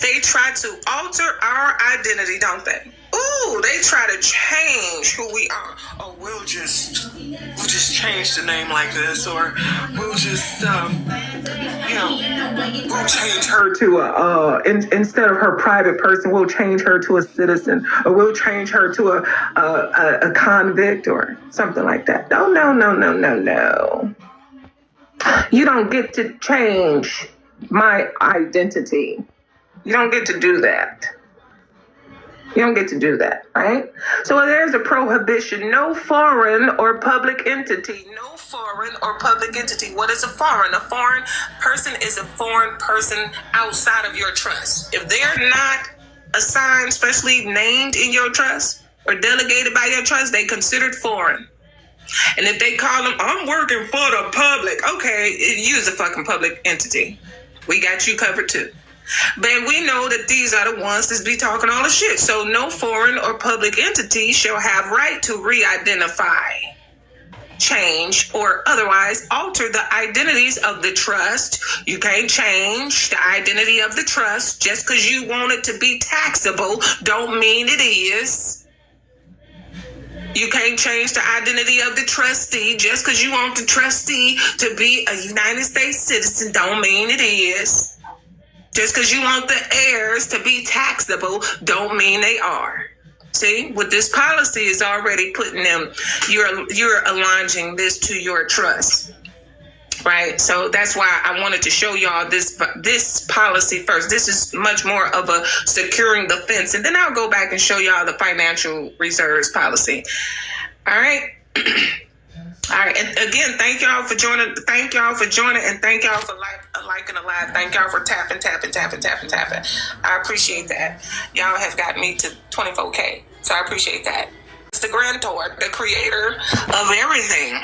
They try to alter our identity, don't they? Ooh, they try to change who we are. Oh, we'll just change the name like this, or we'll just we'll change her to instead of her private person, we'll change her to a citizen, or we'll change her to a convict or something like that. No. You don't get to change my identity. You don't get to do that. You don't get to do that, right? So there's a prohibition. No foreign or public entity. No foreign or public entity. What is a foreign? A foreign person is a foreign person outside of your trust. If they're not assigned, especially named in your trust or delegated by your trust, they considered foreign. And if they call them, I'm working for the public. Okay, use a fucking public entity. We got you covered too. But we know that these are the ones that be talking all the shit. So no foreign or public entity shall have right to re-identify, change, or otherwise alter the identities of the trust. You can't change the identity of the trust just because you want it to be taxable. Don't mean it is. You can't change the identity of the trustee just because you want the trustee to be a United States citizen. Don't mean it is. Just because you want the heirs to be taxable, don't mean they are. See, with this policy is already putting them, you're aligning this to your trust, right? So that's why I wanted to show y'all this policy first. This is much more of a securing the fence, and then I'll go back and show y'all the financial reserves policy. All right. All right, and again, thank y'all for joining. Thank y'all for joining, and thank y'all for liking the live. Thank y'all for tapping. I appreciate that. Y'all have got me to 24K, so I appreciate that. It's the grantor, the creator of everything.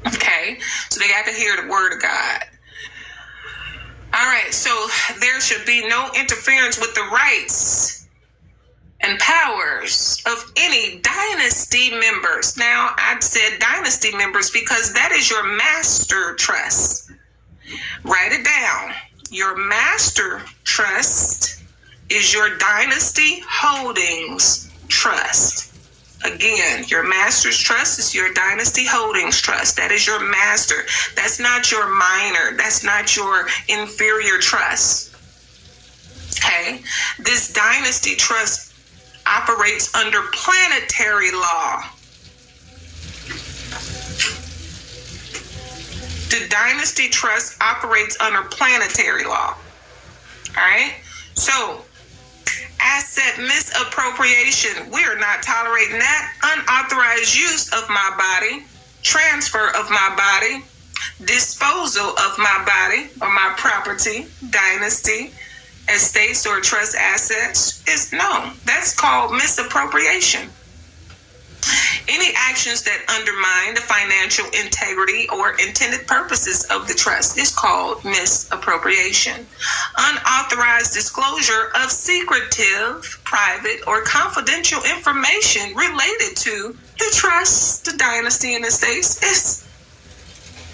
Okay, so they got to hear the word of God. All right, so there should be no interference with the rights and powers of any dynasty members. Now, I said dynasty members because that is your master trust. Write it down. Your master trust is your dynasty holdings trust. Again, your master's trust is your dynasty holdings trust. That is your master. That's not your minor. That's not your inferior trust. Okay? This dynasty trust operates under planetary law. The dynasty trust operates under planetary law. All right? So, asset misappropriation. We are not tolerating that. Unauthorized use of my body, transfer of my body, disposal of my body or my property, dynasty, estates or trust assets is no. That's called misappropriation. Any actions that undermine the financial integrity or intended purposes of the trust is called misappropriation. Unauthorized disclosure of secretive, private, or confidential information related to the trust, the dynasty, and estates is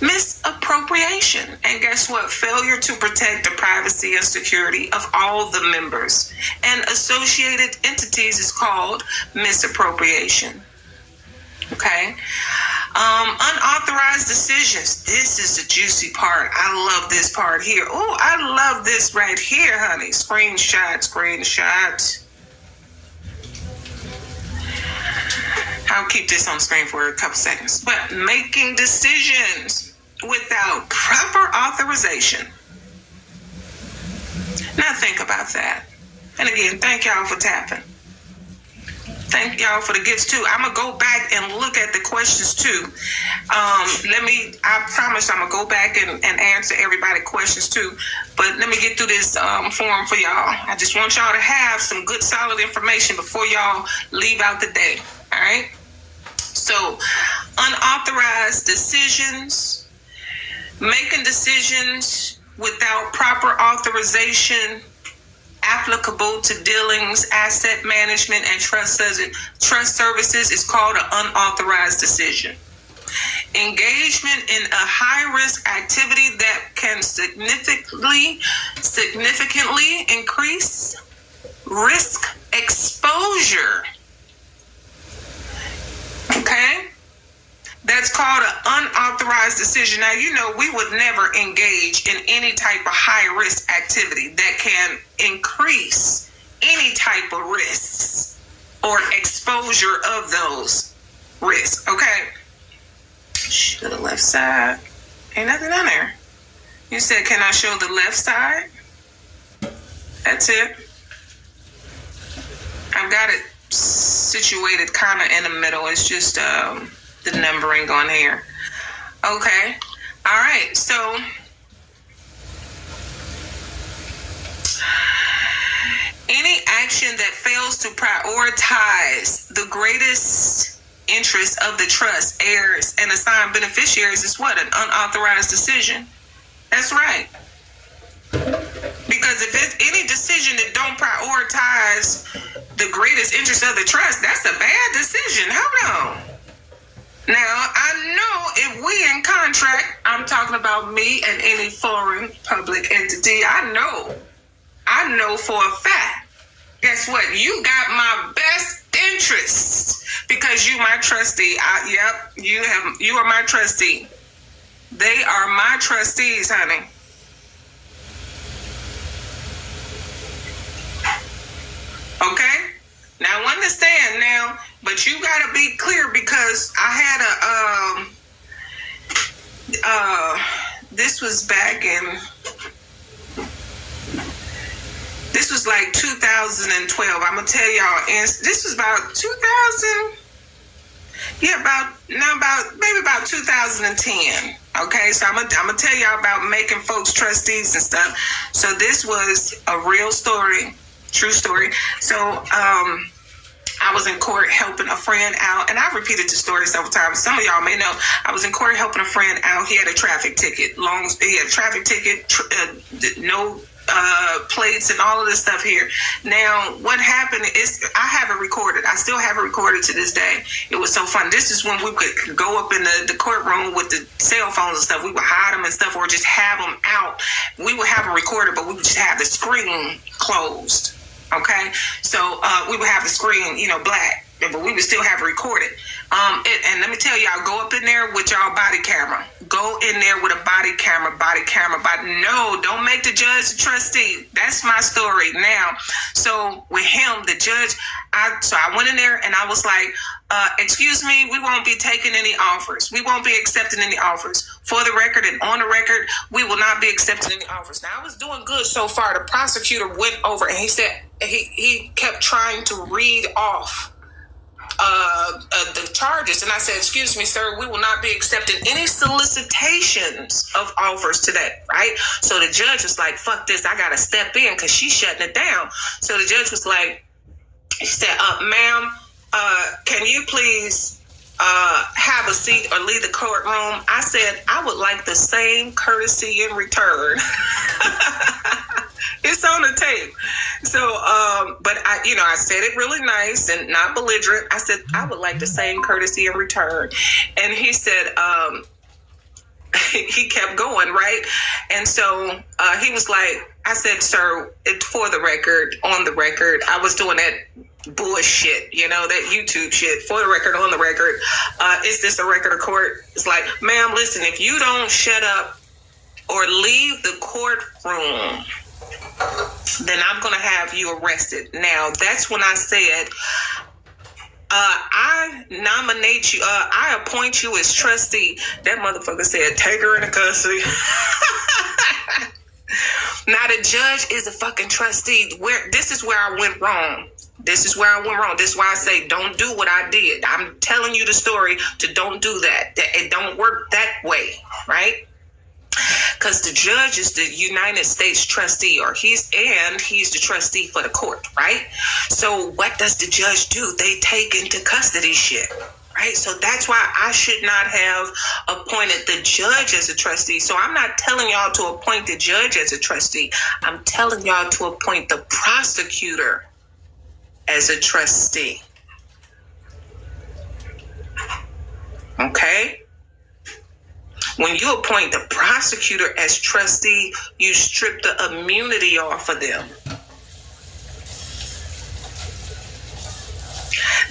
misappropriation. And guess what? Failure to protect the privacy and security of all the members and associated entities is called misappropriation. Okay. Unauthorized decisions. This is the juicy part. I love this part here. Oh, I love this right here, honey. Screenshot. I'll keep this on screen for a couple seconds. But making decisions without proper authorization. Now think about that. And again, thank y'all for tapping. Thank y'all for the gifts too. I'm going to go back and look at the questions too. I promise I'm going to go back and answer everybody's questions too. But let me get through this form for y'all. I just want y'all to have some good solid information before y'all leave out the day. All right. So unauthorized decisions, making decisions without proper authorization, applicable to dealings, asset management, and trust services is called an unauthorized decision. engagement in a high-risk activity that can significantly increase risk exposure. Okay? That's called an unauthorized decision. Now, you know, we would never engage in any type of high-risk activity that can increase any type of risks or exposure of those risks. Okay? Show the left side. Ain't nothing on there. You said, can I show the left side? That's it. I've got it situated kind of in the middle. It's just the numbering on here. Okay. All right. So any action that fails to prioritize the greatest interest of the trust, heirs, and assigned beneficiaries is what? An unauthorized decision. That's right. Because if it's any decision that don't prioritize the greatest interest of the trust, that's a bad decision. Hold on. Now, I know if we in contract, I'm talking about me and any foreign public entity, I know for a fact, guess what? You got my best interests because you my trustee. You are my trustee. They are my trustees, honey. Okay? Now understand now, but you gotta be clear because I had this was back in, this was like 2012. I'm gonna tell y'all, and this was about 2000, maybe about 2010. Okay, so I'm gonna tell y'all about making folks trustees and stuff. So this was a real story, true story. So I was in court helping a friend out, and I've repeated the story several times. Some of y'all may know. I was in court helping a friend out. He had a traffic ticket. No plates and all of this stuff here. Now, what happened is I have it recorded. I still have it recorded to this day. It was so fun. This is when we could go up in the courtroom with the cell phones and stuff. We would hide them and stuff, or just have them out. We would have them recorded, but we would just have the screen closed. Okay, so we would have the screen, black, but we would still have it recorded. And let me tell y'all, go up in there with y'all body camera. Go in there with a body camera. No, don't make the judge the trustee. That's my story now. So with him, the judge, I went in there and I was like, excuse me, we won't be taking any offers. We won't be accepting any offers. For the record and on the record, we will not be accepting any offers. Now, I was doing good so far. The prosecutor went over and he said, he kept trying to read off the charges, and I said, excuse me, sir, we will not be accepting any solicitations of offers today, right? So the judge was like, fuck this, I gotta step in because she's shutting it down. So the judge was like, he said, ma'am, can you please have a seat or leave the courtroom? I said, I would like the same courtesy in return. It's on the tape. So, but I said it really nice and not belligerent. I said, I would like the same courtesy in return. And he said, he kept going, right? And so he was like, I said, sir, for the record, on the record, I was doing that bullshit, that YouTube shit. For the record, on the record, is this a record of court? It's like, ma'am, listen, if you don't shut up or leave the courtroom, then I'm going to have you arrested. Now, that's when I said, I nominate you, I appoint you as trustee. That motherfucker said, take her into custody. Now, the judge is a fucking trustee. This is where I went wrong. This is why I say don't do what I did. I'm telling you the story to don't do that. It don't work that way, right? Because the judge is the United States trustee, he's the trustee for the court, right? So what does the judge do? They take into custody shit, right? So that's why I should not have appointed the judge as a trustee. So I'm not telling y'all to appoint the judge as a trustee. I'm telling y'all to appoint the prosecutor as a trustee. Okay? When you appoint the prosecutor as trustee, you strip the immunity off of them.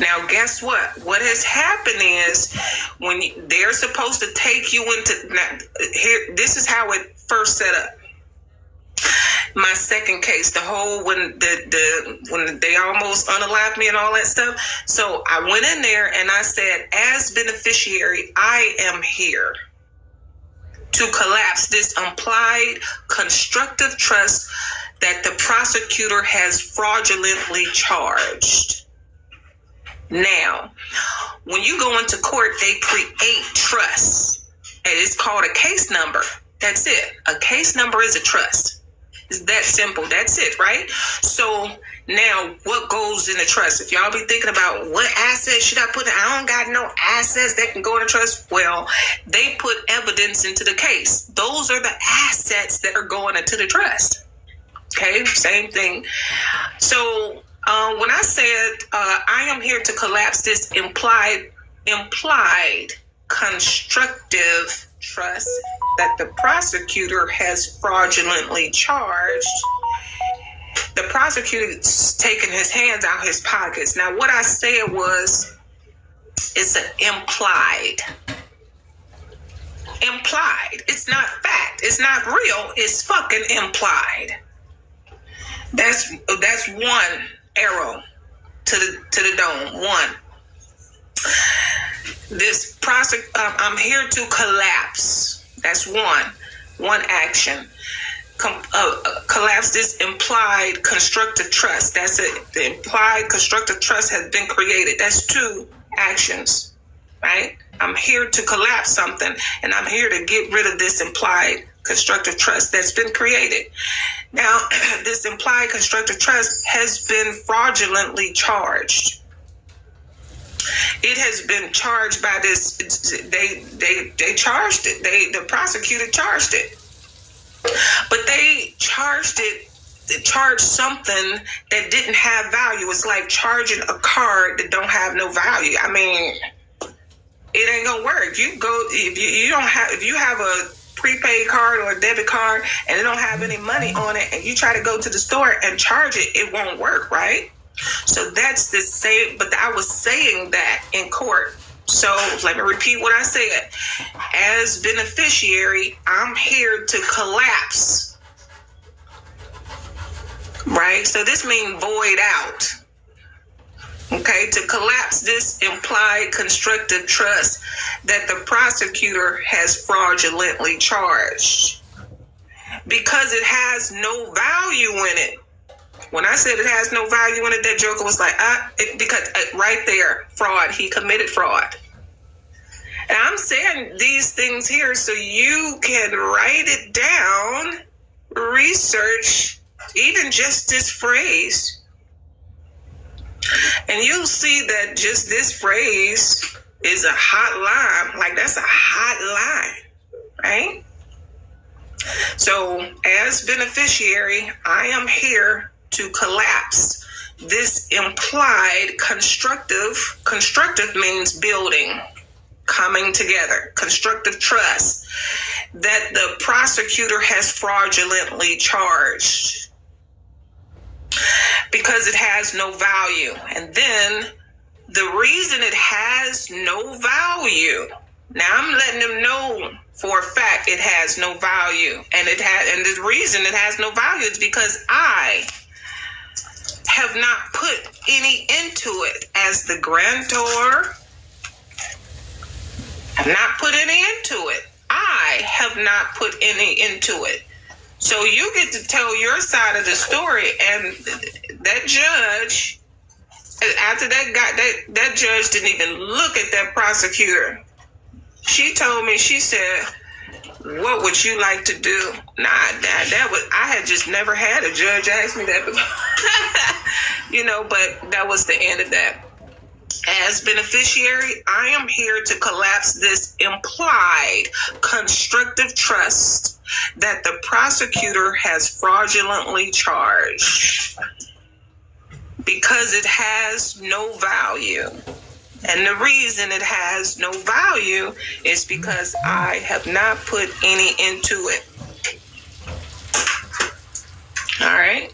Now, guess what? What has happened is when they're supposed to take you into here. This is how it first set up. My second case, the whole when they almost unalived me and all that stuff. So I went in there and I said, as beneficiary, I am here to collapse this implied constructive trust that the prosecutor has fraudulently charged. Now, when you go into court, they create trust, and it's called a case number. That's it. A case number is a trust. It's that simple. That's it, right? So now what goes in the trust? If y'all be thinking about what assets should I put in? I don't got no assets that can go in a trust. Well, they put evidence into the case. Those are the assets that are going into the trust. Okay, same thing. So when I said I am here to collapse this implied constructive trust that the prosecutor has fraudulently charged, the prosecutor's taking his hands out his pockets. Now, what I said was, it's an implied. It's not fact. It's not real. It's fucking implied. That's one arrow to the dome. One. This I'm here to collapse. That's one action. Collapse this implied constructive trust. That's it. The implied constructive trust has been created. That's two actions, right? I'm here to collapse something, and I'm here to get rid of this implied constructive trust that's been created. Now, this implied constructive trust has been fraudulently charged. It has been charged by this. They charged it. The prosecutor charged it, but they charged something that didn't have value. It's like charging a card that don't have no value. I mean, it ain't gonna work. You go if you have a prepaid card or a debit card and it don't have any money on it, and you try to go to the store and charge it, it won't work, right? So that's the same, but I was saying that in court. So let me repeat what I said. As beneficiary, I'm here to collapse, right? So this means void out. Okay, to collapse this implied constructive trust that the prosecutor has fraudulently charged because it has no value in it. When I said it has no value in it, that joker was like, because right there, fraud. He committed fraud. And I'm saying these things here so you can write it down, research, even just this phrase. And you'll see that just this phrase is a hot line. Like, that's a hot line, right? So as beneficiary, I am here to collapse this implied constructive means building, coming together, constructive trust that the prosecutor has fraudulently charged because it has no value. And then the reason it has no value, now I'm letting them know for a fact it has no value, and the reason it has no value is because I have not put any into it as the grantor. I've not put any into it. I have not put any into it. So you get to tell your side of the story, and that judge, after that judge didn't even look at that prosecutor. She told me, she said, what would you like to do? I had just never had a judge ask me that before. But that was the end of that. As beneficiary, I am here to collapse this implied constructive trust that the prosecutor has fraudulently charged because it has no value. And the reason it has no value is because I have not put any into it. All right.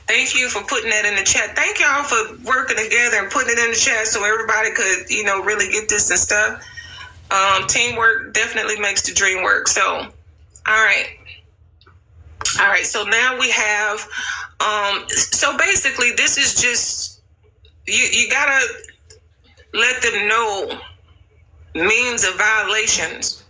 Thank you for putting that in the chat. Thank y'all for working together and putting it in the chat so everybody could, really get this and stuff. Teamwork definitely makes the dream work. So, all right. So now we have, so basically this is just, you gotta let them know means of violations,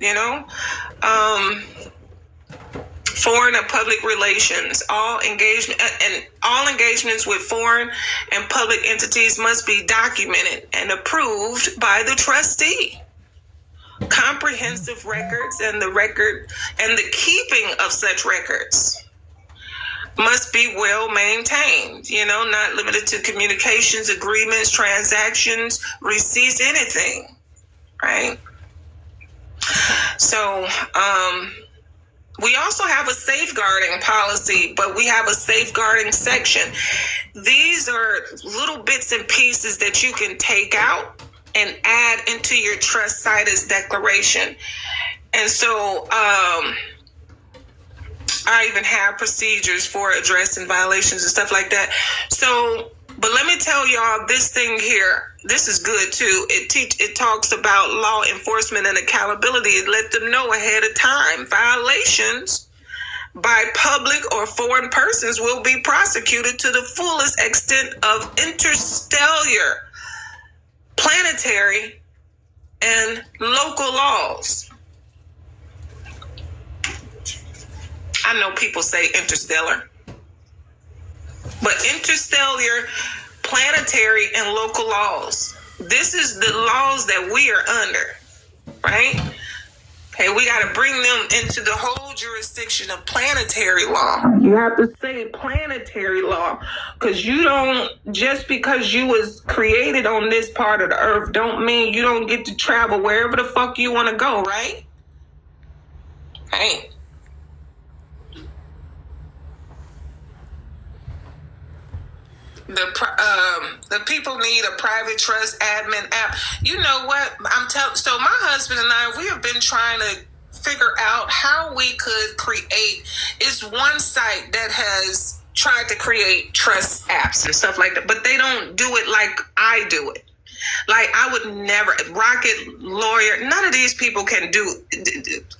foreign and public relations, all engagements with foreign and public entities must be documented and approved by the trustee. Comprehensive records and the keeping of such records must be well maintained, not limited to communications, agreements, transactions, receipts, anything, right? So, we also have a safeguarding policy, but we have a safeguarding section. These are little bits and pieces that you can take out and add into your trust situs declaration. And so, I even have procedures for addressing violations and stuff like that. So, but let me tell y'all this thing here. This is good too. It talks about law enforcement and accountability. It let them know ahead of time. Violations by public or foreign persons will be prosecuted to the fullest extent of interstellar, planetary, and local laws. I know people say interstellar, but interstellar, planetary, and local laws. This is the laws that we are under, right? Okay, we got to bring them into the whole jurisdiction of planetary law. You have to say planetary law, because just because you was created on this part of the earth don't mean you don't get to travel wherever the fuck you want to go, right? Right. The people need a private trust admin app. You know what? So my husband and I, we have been trying to figure out how we could create. It's one site that has tried to create trust apps and stuff like that, but they don't do it like I do it. Like I would never, Rocket Lawyer, none of these people can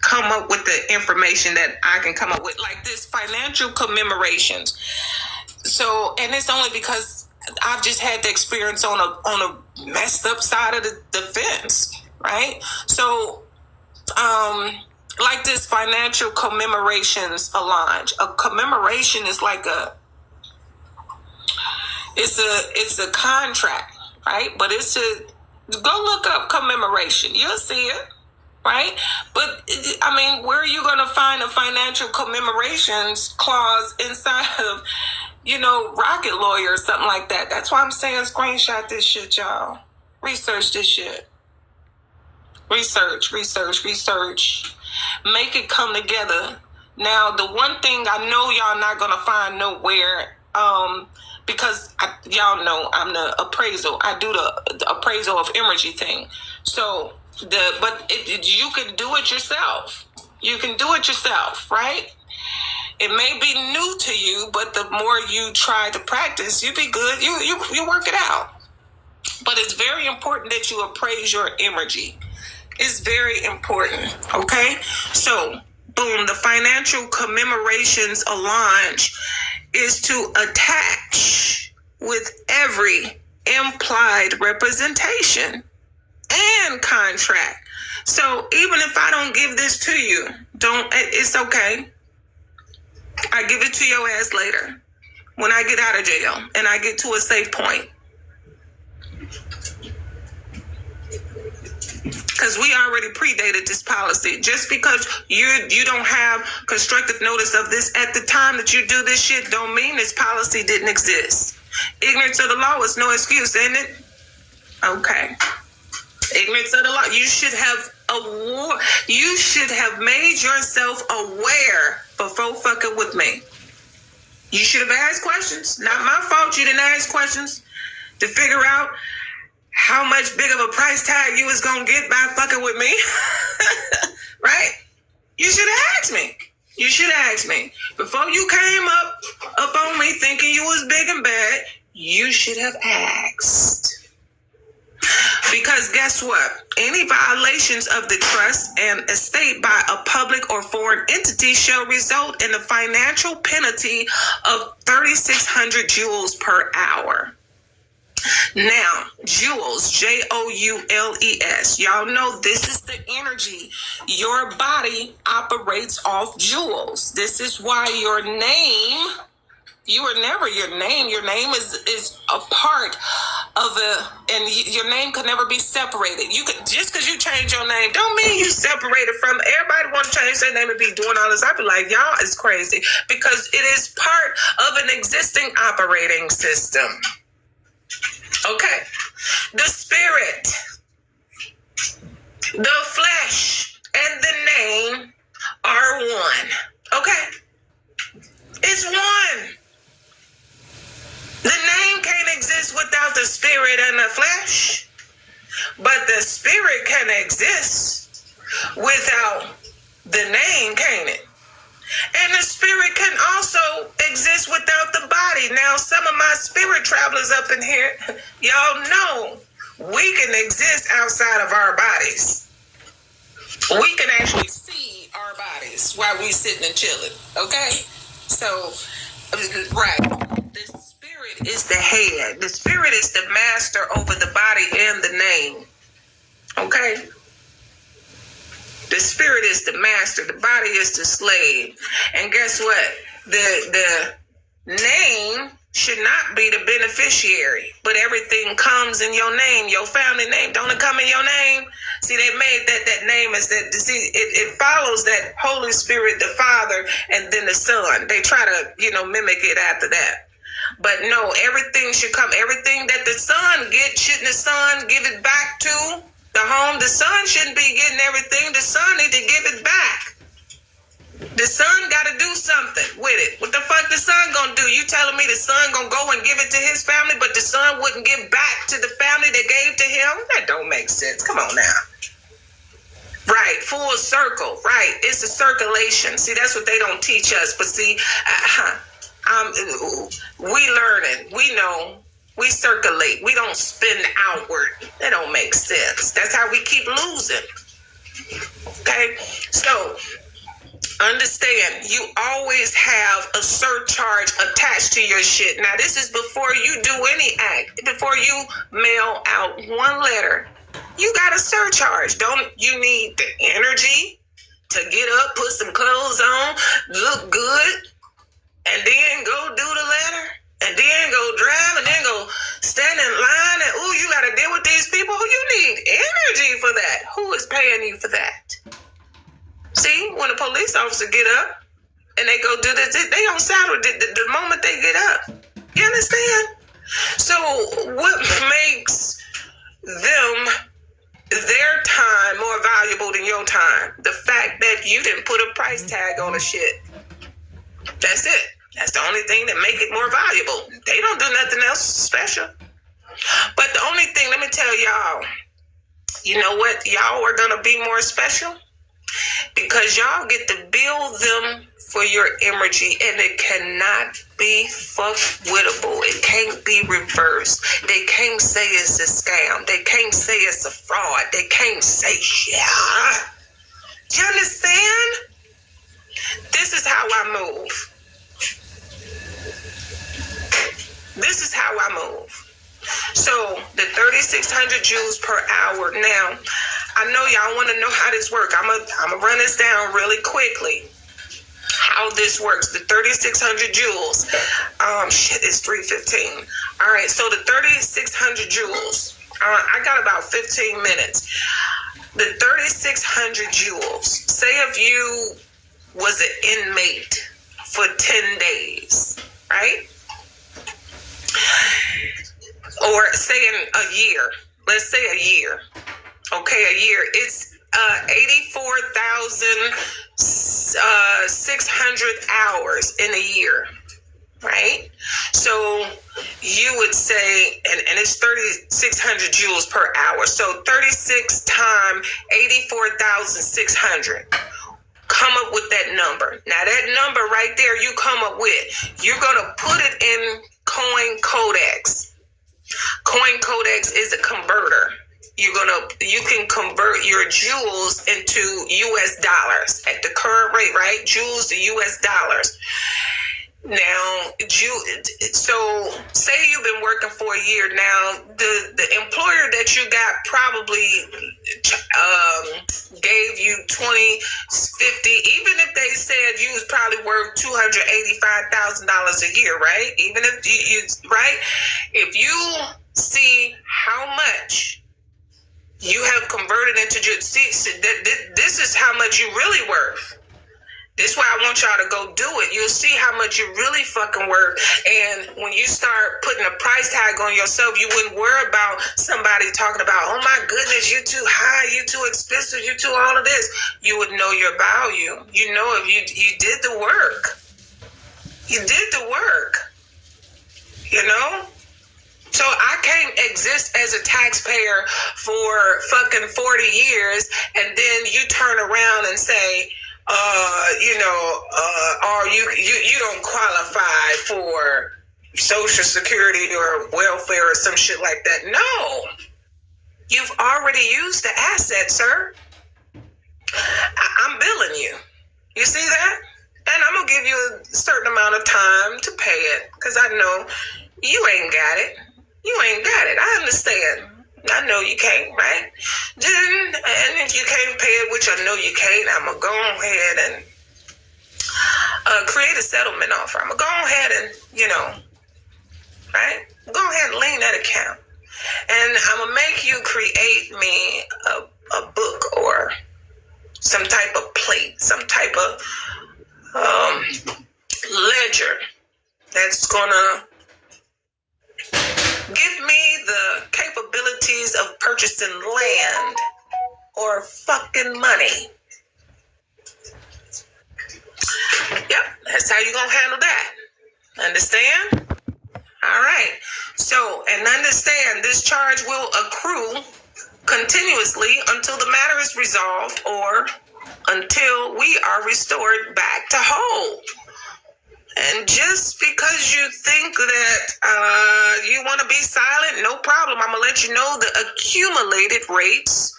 come up with the information that I can come up with, like this financial commemorations. So, and it's only because I've just had the experience on a messed up side of the fence, right? So, like this financial commemorations allonge. A commemoration is like it's a contract, right? But go look up commemoration. You'll see it, right? But I mean, where are you going to find a financial commemorations clause inside of, Rocket Lawyer or something like that? That's why I'm saying screenshot this shit, y'all. Research this shit. Research. Make it come together. Now, the one thing I know y'all not going to find nowhere, because y'all know I'm the appraisal. I do the appraisal of energy thing. So, you can do it yourself. You can do it yourself, right? It may be new to you, but the more you try to practice, you'll be good. You work it out. But it's very important that you appraise your energy. It's very important, okay? So, boom, the financial commemorations allonge is to attach with every implied representation and contract. So, even if I don't give this to you, it's okay. I give it to your ass later when I get out of jail and I get to a safe point. Because we already predated this policy. Just because you don't have constructive notice of this at the time that you do this shit don't mean this policy didn't exist. Ignorance of the law is no excuse, isn't it? Okay. Ignorance of the law. You should have made yourself aware before fucking with me. You should have asked questions. Not my fault you didn't ask questions to figure out how much big of a price tag you was gonna get by fucking with me. Right? You should have asked me. You should have asked me. Before you came up on me thinking you was big and bad, you should have asked. Because guess what? Any violations of the trust and estate by a public or foreign entity shall result in a financial penalty of 3,600 joules per hour. Now, joules, Joules. Y'all know this is the energy. Your body operates off joules. This is why your name, you are never your name. Your name is a part of your name could never be separated. You could, just because you change your name don't mean you separated from. Everybody want to change their name and be doing all this. I be like, y'all is crazy, because it is part of an existing operating system. Okay, the spirit, the flesh, and the name are one. Okay, it's one. The name can't exist without the spirit and the flesh, but the spirit can exist without the name, can't it? And the spirit can also exist without the body. Now, some of my spirit travelers up in here, y'all know we can exist outside of our bodies. We can actually see our bodies while we sitting and chilling, okay? So, right. The spirit is the head. The spirit is the master over the body and the name, okay? The spirit is the master. The body is the slave. And guess what? The name should not be the beneficiary, but everything comes in your name, your family name. Don't it come in your name? See, they made that name is that. See, it follows that Holy Spirit, the Father, and then the Son. They try to, mimic it after that. But no, everything should come. Everything that the Son gets, shouldn't the Son give it back to the home? The Son shouldn't be getting everything. The Son need to give it back. The Son got to do something with it. What the fuck the Son gonna do? You telling me the Son gonna go and give it to his family, but the Son wouldn't give back to the family that gave to him? That don't make sense. Come on now. Right, full circle. Right, it's a circulation. See, that's what they don't teach us. But see, we learning. We know. We circulate. We don't spin outward. That don't make sense. That's how we keep losing. Okay? So, understand, you always have a surcharge attached to your shit. Now, this is before you do any act. Before you mail out one letter, you got a surcharge. Don't you need the energy to get up, put some clothes on, look good, and then go do the letter? And then go drive, and then go stand in line, and you got to deal with these people. You need energy for that. Who is paying you for that? See, when a police officer get up and they go do this, they on salary the moment they get up. You understand? So what makes their time more valuable than your time? The fact that you didn't put a price tag on the shit. That's it. That's the only thing that make it more valuable. They don't do nothing else special. But the only thing, let me tell y'all, you know what? Y'all are going to be more special because y'all get to build them for your energy, and it cannot be fuck-wittable. It can't be reversed. They can't say it's a scam. They can't say it's a fraud. They can't say, yeah. Do you understand? This is how I move. This is how I move. So the 3,600 joules per hour. Now, I know y'all want to know how this works. I'm gonna run this down really quickly. How this works. The 3,600 joules. It's 3:15. All right. So the 3,600 joules. I got about 15 minutes. The 3,600 joules. Say if you was an inmate for 10 days, right? Or say in a year. Let's say a year. Okay, a year. It's 84,600 hours in a year, right? So you would say, and it's 3,600 joules per hour. So 36 times 84,600. Come up with that number. Now that number right there you come up with, you're going to put it in Coin Codex. Coin Codex is a converter. You can convert your joules into US dollars at the current rate, right? Joules to US dollars. Now, so say you've been working for a year now. The employer that you got probably gave you 20, 50. Even if they said you was probably worth $285,000 a year, right? Even if you right, if you see how much you have converted into this is how much you really worth. This is why I want y'all to go do it. You'll see how much you really fucking worth. And when you start putting a price tag on yourself, you wouldn't worry about somebody talking about, oh my goodness, you too high, you too expensive, you too all of this. You would know your value. You know if you did the work. You did the work. You know? So I can't exist as a taxpayer for fucking 40 years and then you turn around and say, or you don't qualify for Social Security or welfare or some shit like that. No, you've already used the asset, sir. I'm billing you. You see that? And I'm gonna give you a certain amount of time to pay it because I know you ain't got it. You ain't got it. I understand. I know you can't, right? And if you can't pay it, which I know you can't, I'm going to go ahead and create a settlement offer. I'm going to go ahead and, right? Go ahead and lien that account. And I'm going to make you create me a book or some type of plate, some type of ledger that's going to give me the capabilities of purchasing land or fucking money. Yep, that's how you gonna handle that. Understand? All right. So, and understand this charge will accrue continuously until the matter is resolved or until we are restored back to whole. And just because you think that you want to be silent, no problem. I'm going to let you know the accumulated rates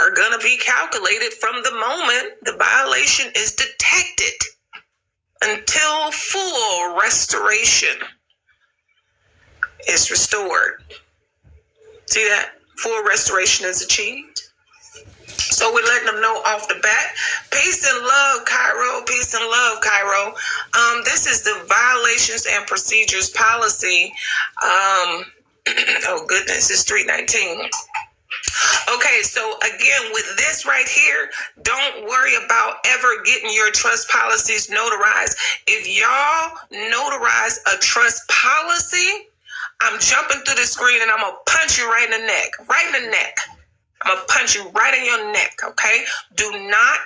are going to be calculated from the moment the violation is detected until full restoration is restored. See that? Full restoration is achieved. So we're letting them know off the bat. Peace and love, Cairo. Peace and love, Cairo. This is the violations and procedures policy. Oh goodness, it's 319. Okay, so again, with this right here, don't worry about ever getting your trust policies notarized. If y'all notarize a trust policy, I'm jumping through the screen and I'm gonna punch you right in the neck. Right in the neck. I'm gonna punch you right in your neck, okay? Do not.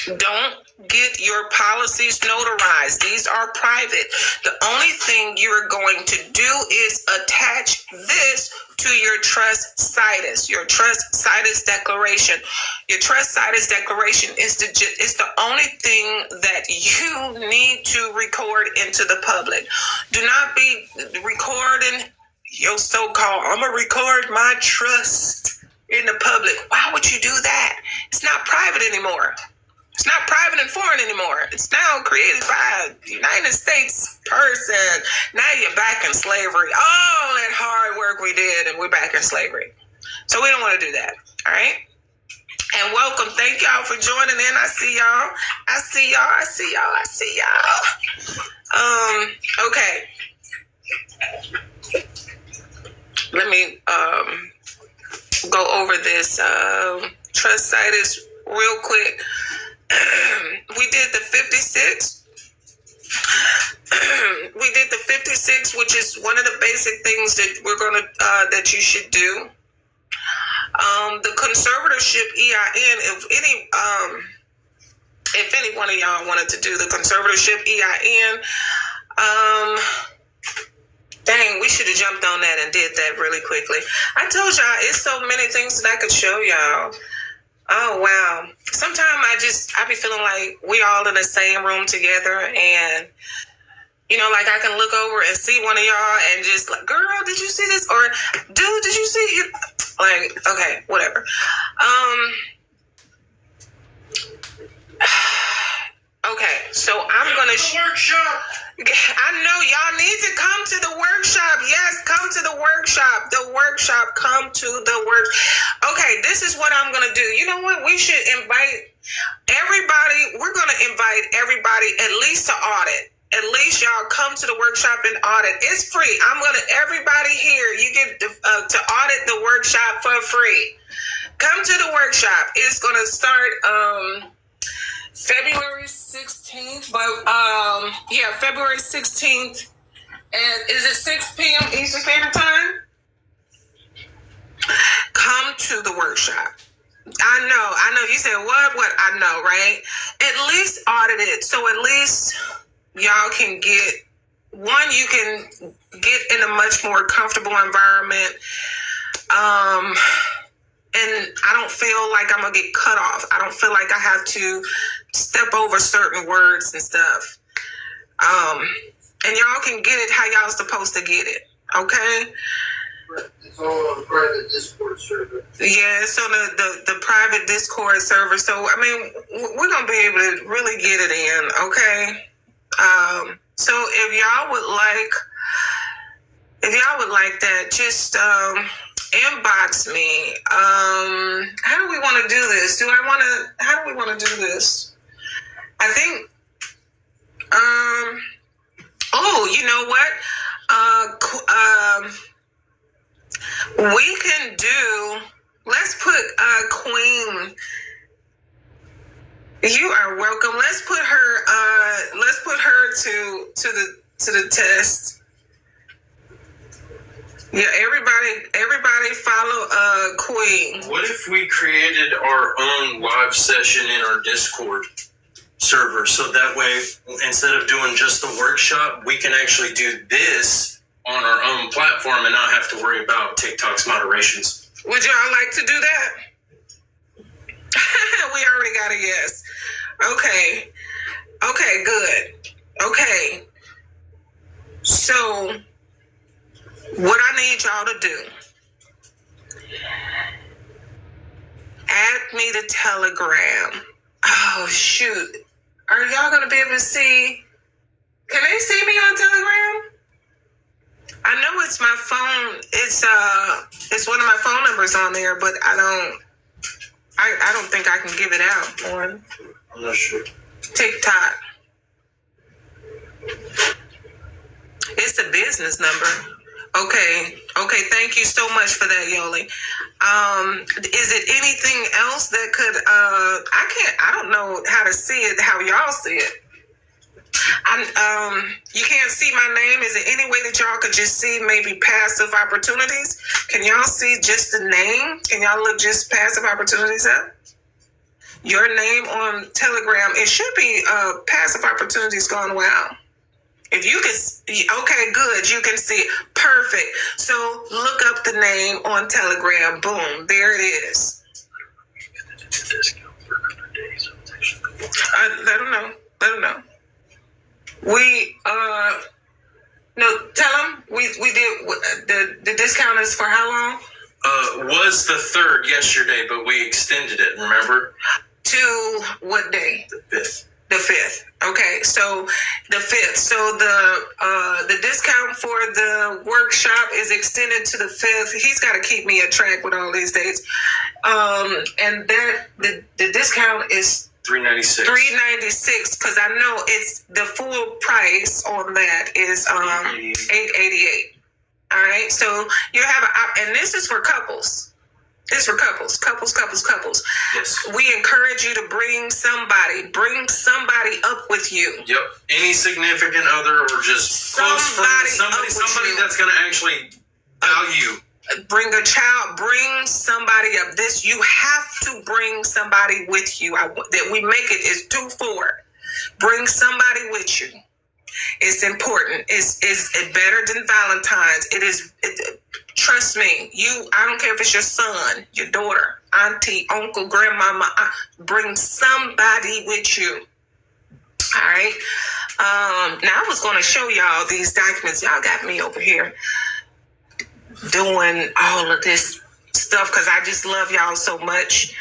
Don't get your policies notarized. These are private. The only thing you're going to do is attach this to your trust situs, your trust situs declaration. Your trust situs declaration is the only thing that you need to record into the public. Do not be recording your so-called, I'm going to record my trust in the public. Why would you do that? It's not private anymore. It's not private and foreign anymore. It's now created by a United States person. Now you're back in slavery. All that hard work we did and we're back in slavery. So we don't want to do that. All right? And welcome. Thank y'all for joining in. I see y'all. Okay. Let me go over this trust situs real quick. We did the 56. We did the 56, which is one of the basic things that we're gonna that you should do. The conservatorship EIN. If any one of y'all wanted to do the conservatorship EIN, Um, Dang, we should have jumped on that and did that really quickly. I told y'all, it's so many things that I could show y'all. Oh, wow. Sometimes I be feeling like we all in the same room together, and, you know, like I can look over and see one of y'all and just like, girl, did you see this? Or, dude, did you see it? Like, okay, whatever. Okay, so I'm going to... workshop. I know y'all need to come to the workshop. Yes, come to the workshop. The workshop, come to the work. Okay, this is what I'm going to do. You know what? We should invite everybody. We're going to invite everybody at least to audit. At least y'all come to the workshop and audit. It's free. Everybody here, you get to audit the workshop for free. Come to the workshop. It's going to start February 16th, but February 16th. And is it 6 p.m. Eastern Standard Time? Come to the workshop. I know. You said what? I know, right? At least audit it. So at least y'all can you can get in a much more comfortable environment. And I don't feel like I'm going to get cut off. I don't feel like I have to step over certain words and stuff. And y'all can get it how y'all supposed to get it. Okay? It's all on the private Discord server. Yeah, it's on the private Discord server. So, I mean, we're going to be able to really get it in. Okay? So if y'all would like that, just inbox me. How do we want to do this? How do we want to do this? I think, you know what? We can do, let's put Queen. You are welcome. Let's put her to the test. Yeah, everybody follow Queen. What if we created our own live session in our Discord server, so that way instead of doing just the workshop, we can actually do this on our own platform and not have to worry about TikTok's moderations? Would y'all like to do that? We already got a yes. Okay, good. Okay, so what I need y'all to do, add me to Telegram. Oh, shoot. Are y'all going to be able to see? Can they see me on Telegram? I know it's my phone. It's one of my phone numbers on there, but I don't think I can give it out on I'm not sure. TikTok. It's a business number. Okay. Thank you so much for that, Yoli. Is it anything else that could, I don't know how to see it, how y'all see it. You can't see my name. Is there any way that y'all could just see maybe passive opportunities? Can y'all see just the name? Can y'all look just passive opportunities up? Your name on Telegram, it should be passive opportunities gone wild. If you can, okay, good. You can see it. Perfect. So look up the name on Telegram. Boom. There it is. Let them know. Tell them we did the discount is for how long? Was the 3rd yesterday, but we extended it, remember? To what day? The 5th. The 5th. Okay, so the 5th. So the discount for the workshop is extended to the 5th. He's got to keep me at track with all these dates. And that the discount is $396. $396 because I know it's the full price on that is $888. All right, so you have and this is for couples. It's for couples. Yes. We encourage you to bring somebody up with you. Yep. Any significant other or just close friend, somebody that's going to actually value. Bring a child, bring somebody up. You have to bring somebody with you. That we make it is 2-4. Bring somebody with you. It's important. It's better than Valentine's. It is. Trust me. I don't care if it's your son, your daughter, auntie, uncle, grandmama. Bring somebody with you. All right. Now I was going to show y'all these documents. Y'all got me over here doing all of this stuff because I just love y'all so much.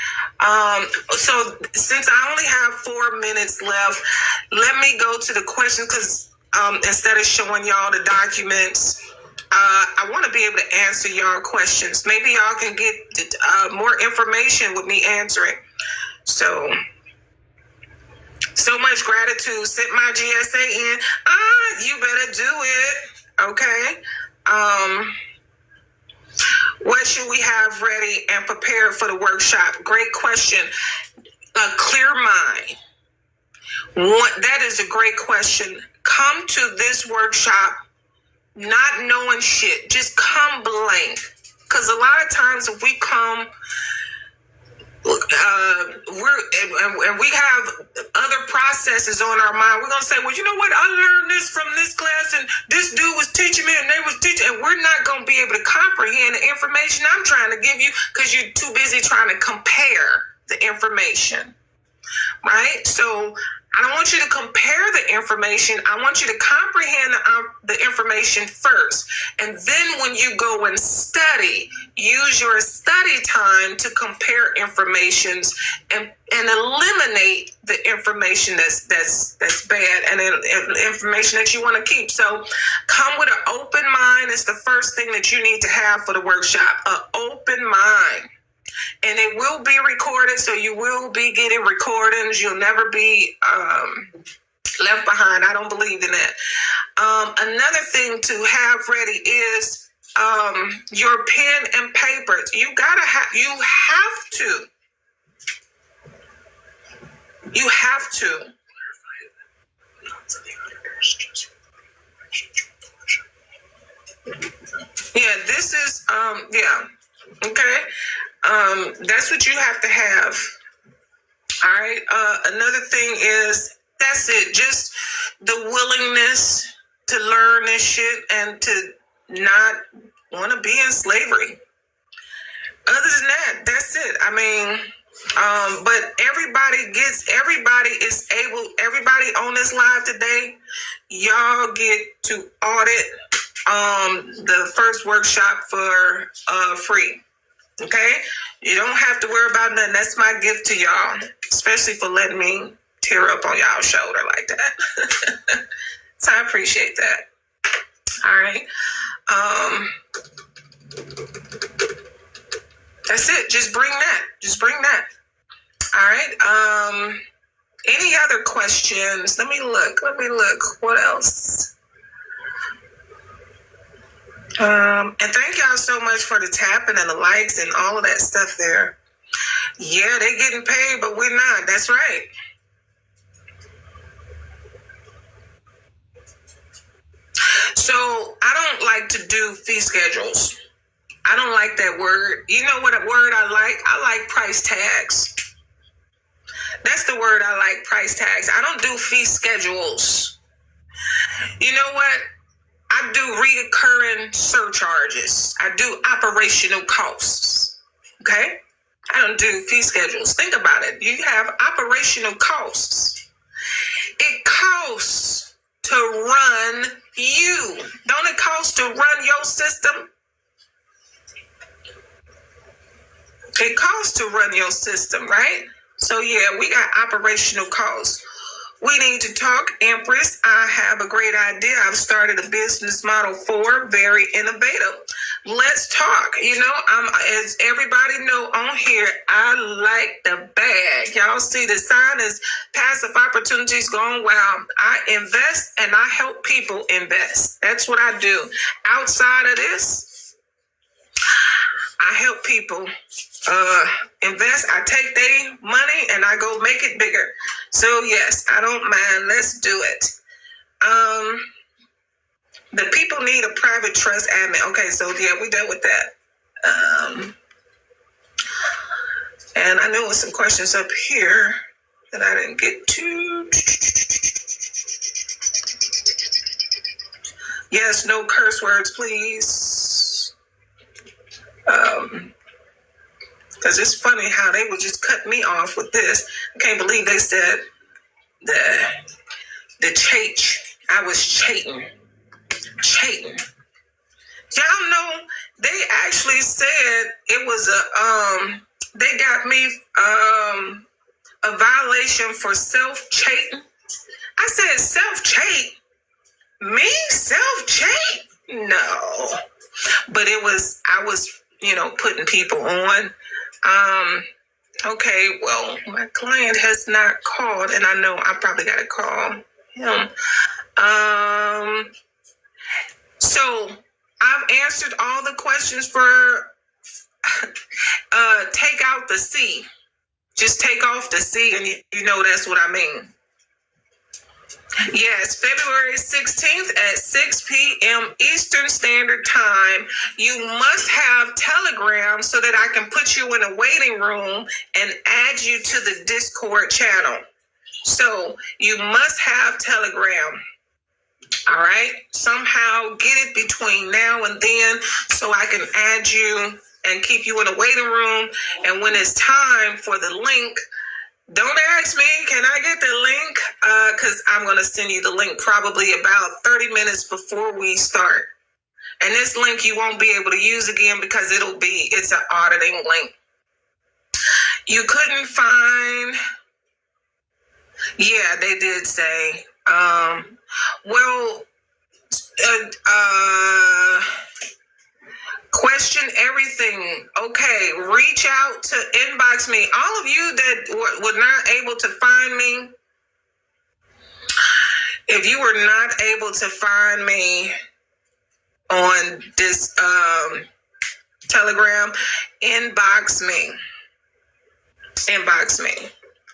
So since I only have 4 minutes left, let me go to the question because instead of showing y'all the documents, I want to be able to answer y'all questions. Maybe y'all can get more information with me answering. So much gratitude. Sent my GSA in. You better do it. Okay. What should we have ready and prepared for the workshop? Great question. A clear mind. That is a great question. Come to this workshop not knowing shit. Just come blank. Because a lot of times if we come, we have other processes on our mind. We're going to say, well, you know what? I learned this from this class and this dude was teaching me and they was teaching. And we're not going to be able to comprehend the information I'm trying to give you because you're too busy trying to compare the information. Right? So I don't want you to compare the information. I want you to comprehend the information first. And then when you go and study, use your study time to compare informations and eliminate the information that's bad and information that you want to keep. So come with an open mind. It's the first thing that you need to have for the workshop, an open mind. And it will be recorded, so you will be getting recordings. You'll never be left behind. I don't believe in that. Another thing to have ready is your pen and paper. You have to. Yeah, this is okay. That's what you have to have. All right. Another thing is that's it. Just the willingness to learn this shit and to not want to be in slavery. Other than that, that's it. I mean, but everybody on this live today, y'all get to audit the first workshop for free. Okay? You don't have to worry about nothing. That's my gift to y'all, especially for letting me tear up on y'all's shoulder like that. So I appreciate that. All right. That's it. Just bring that. All right. Any other questions? Let me look. What else? And thank y'all so much for the tapping and the likes and all of that stuff there. Yeah, they getting paid, but we're not. That's right. So I don't like to do fee schedules. I don't like that word. You know what word I like? I like price tags. That's the word I like, price tags. I don't do fee schedules. You know what? I do recurring surcharges. I do operational costs. Okay? I don't do fee schedules. Think about it. You have operational costs. It costs to run you. Don't it cost to run your system? It costs to run your system, right? So yeah, we got operational costs. We need to talk, Empress. I have a great idea. I've started a business model for very innovative. Let's talk. You know, as everybody know on here, I like the bag. Y'all see the sign is passive opportunities going wild. I invest and I help people invest. That's what I do. Outside of this, I help people invest. I take their money and I go make it bigger. So yes, I don't mind. Let's do it. The people need a private trust admin. Okay, so yeah, we dealt with that. And I know there's some questions up here that I didn't get to. Yes, no curse words, please. Because it's funny how they would just cut me off with this. I can't believe they said the chate. I was chating. Y'all know they actually said it was they got me a violation for self-chating. I said self-chate? Me? Self-chate? No. But I was, putting people on. Okay, well, my client has not called, and I know I probably got to call him. So I've answered all the questions for take out the C. Just take off the C, and you know that's what I mean. Yes, February 16th at 6 p.m. Eastern Standard Time. You must have Telegram so that I can put you in a waiting room and add you to the Discord channel. So you must have Telegram. All right? Somehow get it between now and then so I can add you and keep you in a waiting room. And when it's time for the link, don't ask me, can I get the link? Because I'm going to send you the link probably about 30 minutes before we start. And this link you won't be able to use again because it's an auditing link. You couldn't find, yeah, they did say, question everything. Okay, reach out to inbox me. All of you that were not able to find me, if you were not able to find me on this Telegram, inbox me. Inbox me.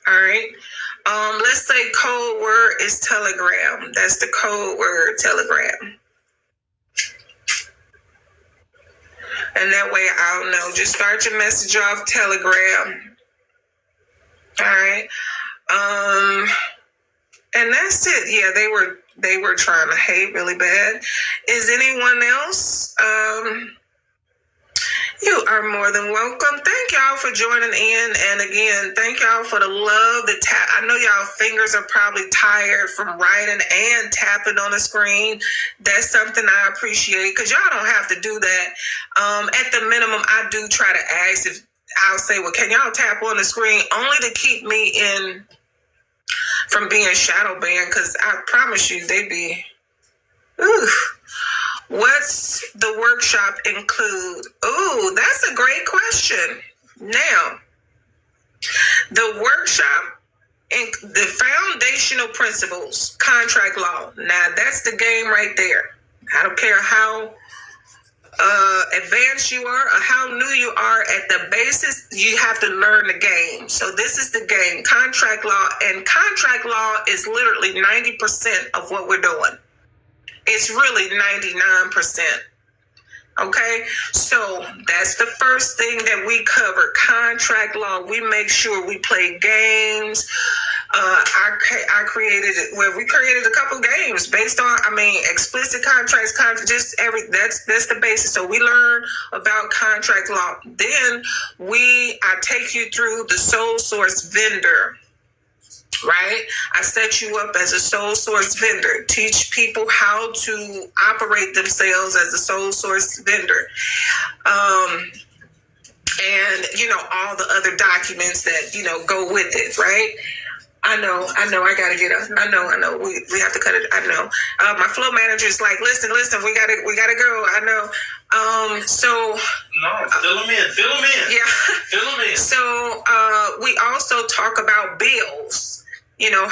All right. Let's say code word is Telegram. That's the code word, Telegram. And that way I'll know. Just start your message off Telegram. All right. And that's it. Yeah, they were trying to hate really bad. Is anyone else? You are more than welcome. Thank y'all for joining in. And again, thank y'all for the love. I know y'all fingers are probably tired from writing and tapping on the screen. That's something I appreciate because y'all don't have to do that. At the minimum, I do try to ask if I'll say, well, can y'all tap on the screen only to keep me in from being shadow banned? Because I promise you, they be, What's the workshop include? Ooh, that's a great question. Now, the workshop, the foundational principles, contract law. Now, that's the game right there. I don't care how advanced you are or how new you are, at the basis, you have to learn the game. So this is the game, contract law. And contract law is literally 90% of what we're doing. It's really 99%. Okay, so that's the first thing that we cover, contract law. We make sure we play games. I created it where we created a couple games based on, explicit contracts, that's the basis. So we learn about contract law. Then I take you through the sole source vendor. Right? I set you up as a sole source vendor, teach people how to operate themselves as a sole source vendor. And, all the other documents that, go with it, right? I know, I gotta get up. I know, we have to cut it. I know. My flow manager is like, listen, we gotta go. I know. So. No, fill them in. Yeah. Fill them in. So, we also talk about bills.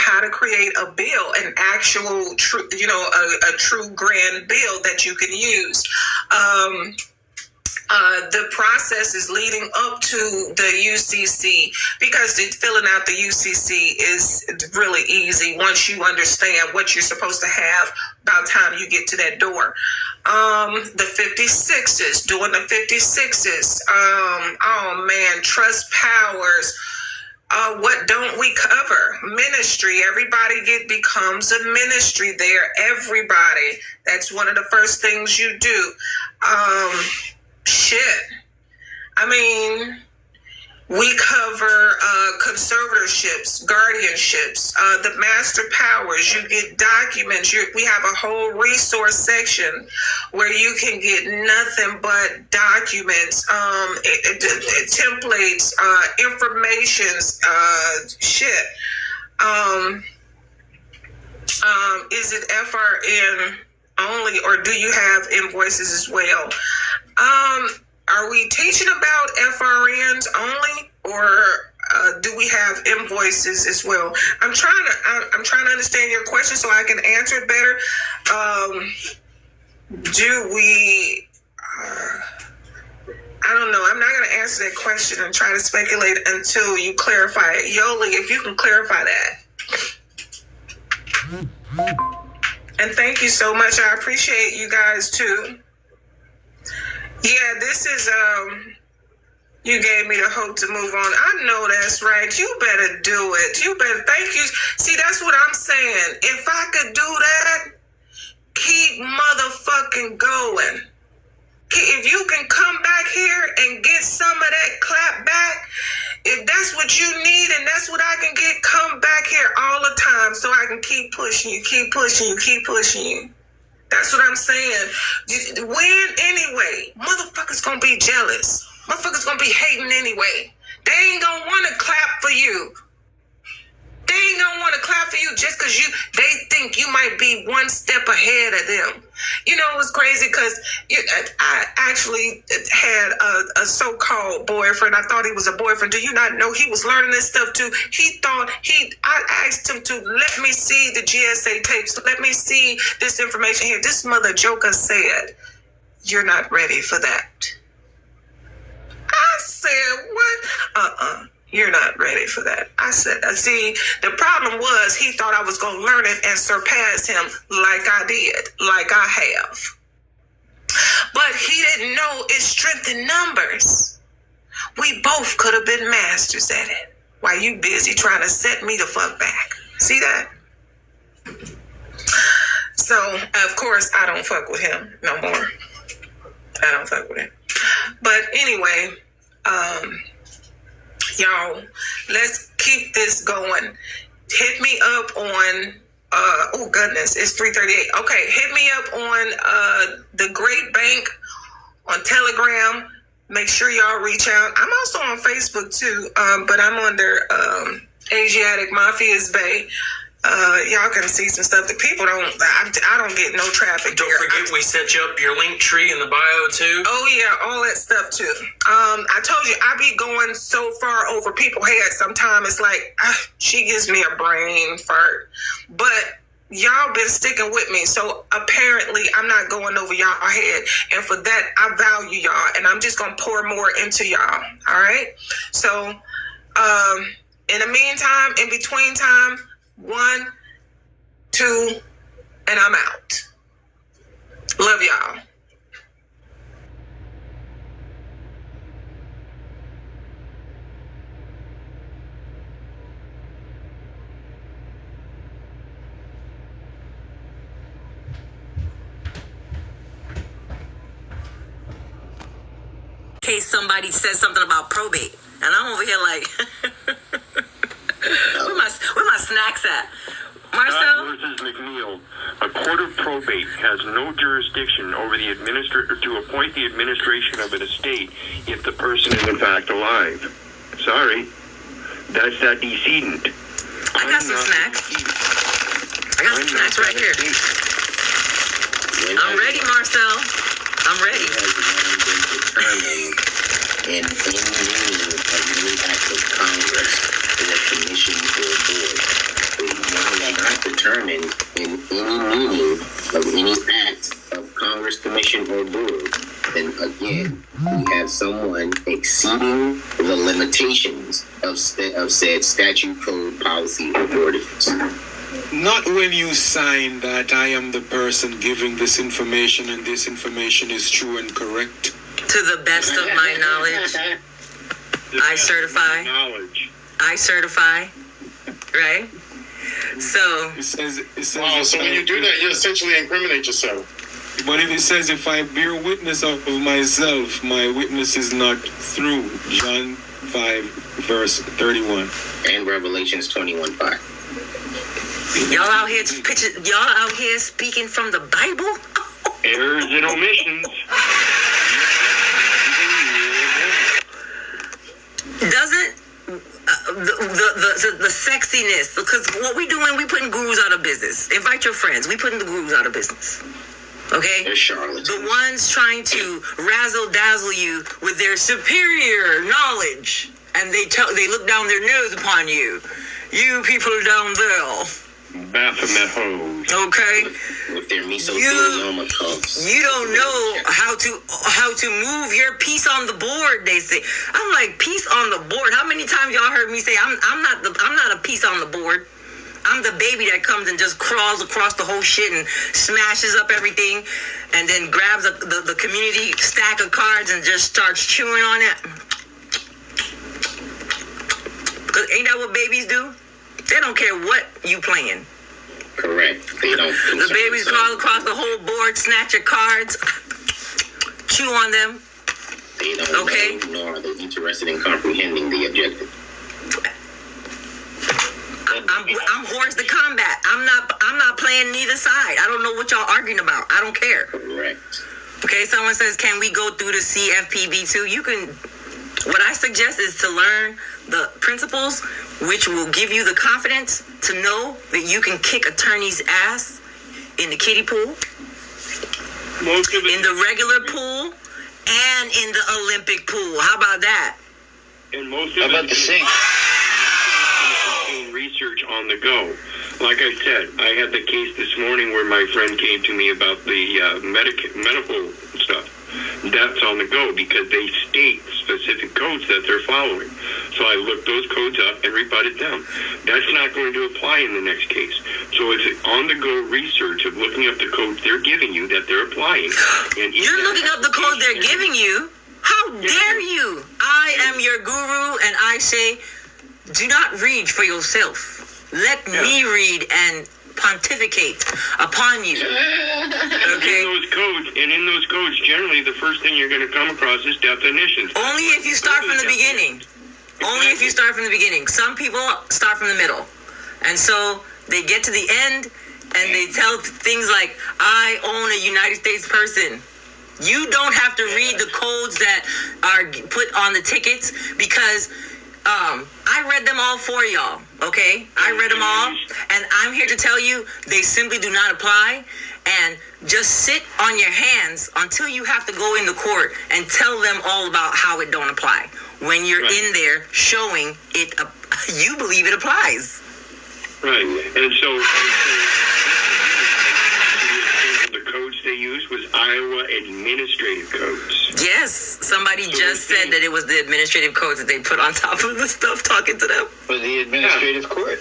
How to create a bill, an actual true, a true grand bill that you can use. The process is leading up to the UCC because filling out the UCC is really easy once you understand what you're supposed to have by the time you get to that door. The 56s, doing the 56s. Oh man, trust powers. What don't we cover? Ministry. Everybody becomes a ministry there. Everybody. That's one of the first things you do. Shit. I mean, we cover conservatorships, guardianships, the master powers. You get documents. We have a whole resource section where you can get nothing but documents, templates, informations, shit. Is it FRN only, or do you have invoices as well? Are we teaching about FRNs only, or do we have invoices as well? I'm trying to understand your question so I can answer it better. Do we? I don't know. I'm not going to answer that question and try to speculate until you clarify it. Yoli, if you can clarify that. And thank you so much. I appreciate you guys too. Yeah, this is, you gave me the hope to move on. I know that's right. You better do it. You better, thank you. See, that's what I'm saying. If I could do that, keep motherfucking going. If you can come back here and get some of that clap back, if that's what you need and that's what I can get, come back here all the time so I can keep pushing you, keep pushing you, keep pushing you. That's what I'm saying. Win anyway. Motherfuckers gonna be jealous. Motherfuckers gonna be hating anyway. They ain't gonna wanna clap for you. They ain't gonna wanna clap for you just because they think you might be one step ahead of them. You know, it was crazy because I actually had a so-called boyfriend. I thought he was a boyfriend. Do you not know he was learning this stuff too? I asked him to let me see the GSA tapes. Let me see this information here. This mother joker said, "You're not ready for that." I said, what? You're not ready for that. I said, see, the problem was he thought I was going to learn it and surpass him like I did, like I have. But he didn't know it's strength in numbers. We both could have been masters at it while you busy trying to set me the fuck back. See that? So, of course, I don't fuck with him no more. I don't fuck with him. But anyway, y'all, let's keep this going. Hit me up on, oh goodness, it's 3:38. Okay, hit me up on the Great Bank on Telegram. Make sure y'all reach out. I'm also on Facebook too, but I'm under Asiatic Mafia's Bay. Y'all can see some stuff that people don't. I don't get no traffic. Don't forget we set you up your link tree in the bio too. Oh yeah, all that stuff too. I told you I be going so far over people's heads. Sometimes it's like she gives me a brain fart, but y'all been sticking with me, so apparently I'm not going over y'all head, and for that I value y'all, and I'm just gonna pour more into y'all. All right. So, in the meantime, in between time. 1, 2, and I'm out. Love y'all. In case somebody says something about probate, and I'm over here like, where my snacks at? Marcel? Versus McNeil, a court of probate has no jurisdiction over the to appoint the administration of an estate if the person is in fact alive. Sorry, that's that decedent. I got some snacks. I got some snacks right here. I'm ready, Marcel. I'm ready. In any meaning of any act of Congress or commission or board. It was not determined in any meaning of any act of Congress, commission, or board. Then again, we have someone exceeding the limitations of said statute, code, policy, or ordinance. Not when you sign that I am the person giving this information and this information is true and correct. To the best of my knowledge, I certify. Knowledge. I certify, right? So It says. Wow, so when you do that, you essentially incriminate yourself. But if it says, if I bear witness of myself, my witness is not true. John 5, verse 31. And Revelations 21:5. y'all out here speaking from the Bible. Errors and omissions. Doesn't the sexiness, because what we doing, we putting gurus out of business. Invite your friends. We putting the gurus out of business. Okay? They're charlatans. The ones trying to razzle dazzle you with their superior knowledge, and they look down their nose upon you. You people down there. Baphomet hose. Okay? With their mesothelioma cuffs. You don't know how to move your piece on the board, they say. I'm like, piece on the board. How many times y'all heard me say I'm not a piece on the board. I'm the baby that comes and just crawls across the whole shit and smashes up everything and then grabs the community stack of cards and just starts chewing on it. Cause ain't that what babies do? They don't care what you playing. Correct. They don't. The babies crawl across the whole board, snatch your cards, chew on them. They don't know, nor are they interested in comprehending the objective. I'm horse to combat. I'm not playing neither side. I don't know what y'all arguing about. I don't care. Correct. Okay, someone says, can we go through the CFPB2? You can. What I suggest is to learn the principles which will give you the confidence to know that you can kick attorney's ass in the kiddie pool, Most of it in the regular pool, and in the Olympic pool. How about that? And most of How about it the is sink? research on the go. Like I said, I had the case this morning where my friend came to me about the medical stuff. That's on the go because they state specific codes that they're following. So I looked those codes up and rebutted them. That's not going to apply in the next case. So it's on-the-go research of looking up the codes they're giving you that they're applying. And You're looking up the codes they're giving you? How dare you? I am your guru, and I say, do not read for yourself. Let me read and pontificate upon you. Okay? In those codes, generally the first thing you're going to come across is definitions. Only if you start from the beginning. Only if you start from the beginning. Some people start from the middle. And so they get to the end and they tell things like, I own a United States person. You don't have to read the codes that are put on the tickets because I read them all for y'all, okay? I read them all, and I'm here to tell you they simply do not apply, and just sit on your hands until you have to go into court and tell them all about how it don't apply. When you're in there showing it, you believe it applies. Right, and so the codes they used was Iowa administrative codes. Yes, somebody just said that it was the administrative codes that they put on top of the stuff talking to them. For the administrative court.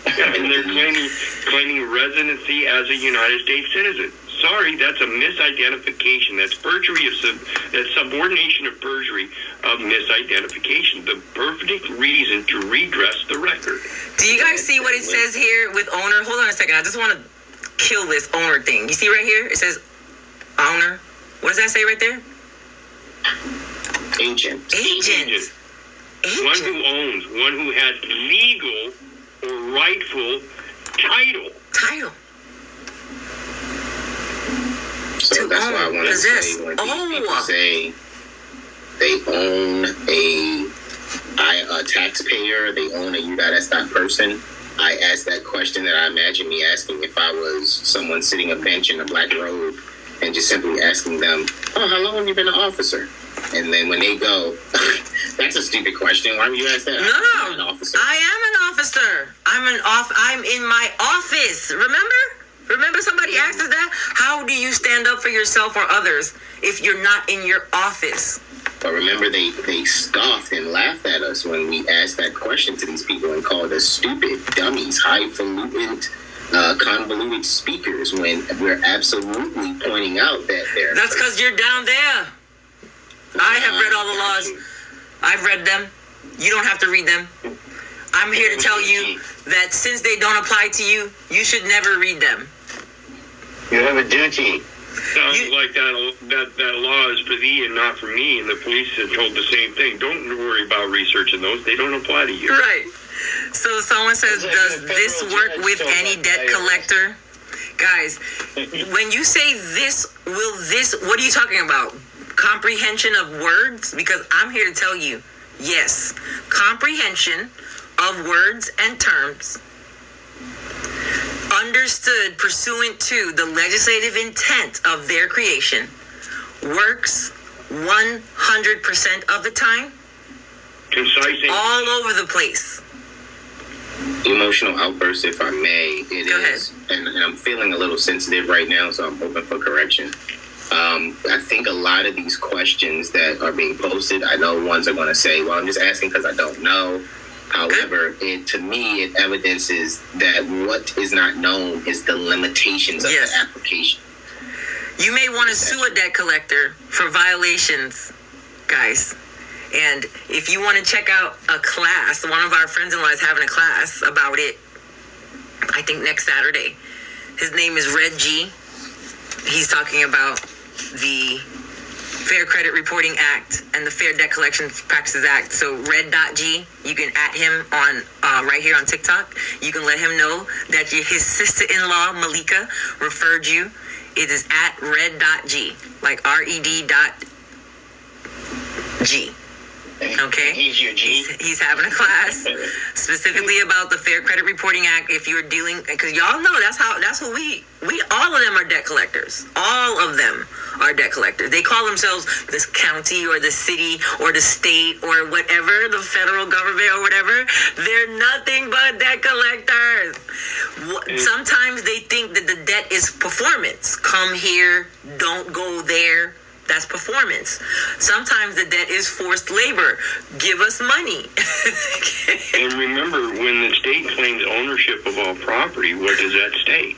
And they're claiming residency as a United States citizen. Sorry, that's a misidentification. That's perjury that's subordination of perjury of misidentification. The perfect reason to redress the record. Do you guys see what it says here with owner? Hold on a second. I just want to kill this owner thing. You see right here? It says owner. What does that say right there? Agent. Agent. One who owns, one who has legal or rightful title. Title. So To that's own, why I want to possess. say when people say they own a taxpayer, they own a UDOT person, I ask that question that I imagine me asking if I was someone sitting a bench in a black robe and just simply asking them, oh, how long have you been an officer? And then when they go, that's a stupid question. Why would you ask that? No, I'm an officer. I am an officer. I'm in my office. Remember somebody asked us that? How do you stand up for yourself or others if you're not in your office? But remember, they scoffed and laughed at us when we asked that question to these people and called us stupid, dummies, highfalutin, convoluted speakers when we're absolutely pointing out that they're... That's because you're down there. I have read all the laws. I've read them. You don't have to read them. I'm here to tell you that since they don't apply to you, you should never read them. You have a duty. Sounds like that law is for thee and not for me, and the police are told the same thing. Don't worry about researching those; they don't apply to you. Right. So someone says, It's like does a this federal work judge with told any that debt guy, collector? Guys, when you say this, what are you talking about? Comprehension of words? Because I'm here to tell you, yes, comprehension of words and terms understood pursuant to the legislative intent of their creation works 100% of the time, Concise. all over the place. Emotional outburst, if I may. It Go is, and I'm feeling a little sensitive right now, so I'm open for correction. I think a lot of these questions that are being posted, I know ones are going to say, well, I'm just asking because I don't know. However, to me, it evidences that what is not known is the limitations of Yes. the application. You may want to sue a debt collector for violations, guys. And if you want to check out a class, one of our friends-in-law is having a class about it, I think next Saturday. His name is Red G. He's talking about the Fair Credit Reporting Act and the Fair Debt Collection Practices Act. So Red.G, you can at him on right here on TikTok. You can let him know that his sister-in-law, Malika, referred you. It is at Red.G, like RED.G. Okay? He's your G. He's having a class specifically about the Fair Credit Reporting Act. If you're dealing, because y'all know that's who we all of them are debt collectors. All of them are debt collectors. They call themselves this county or the city or the state or whatever, the federal government or whatever. They're nothing but debt collectors. Sometimes they think that the debt is performance. Come here, don't go there. That's performance. Sometimes the debt is forced labor. Give us money. And remember, when the state claims ownership of all property, what does that state?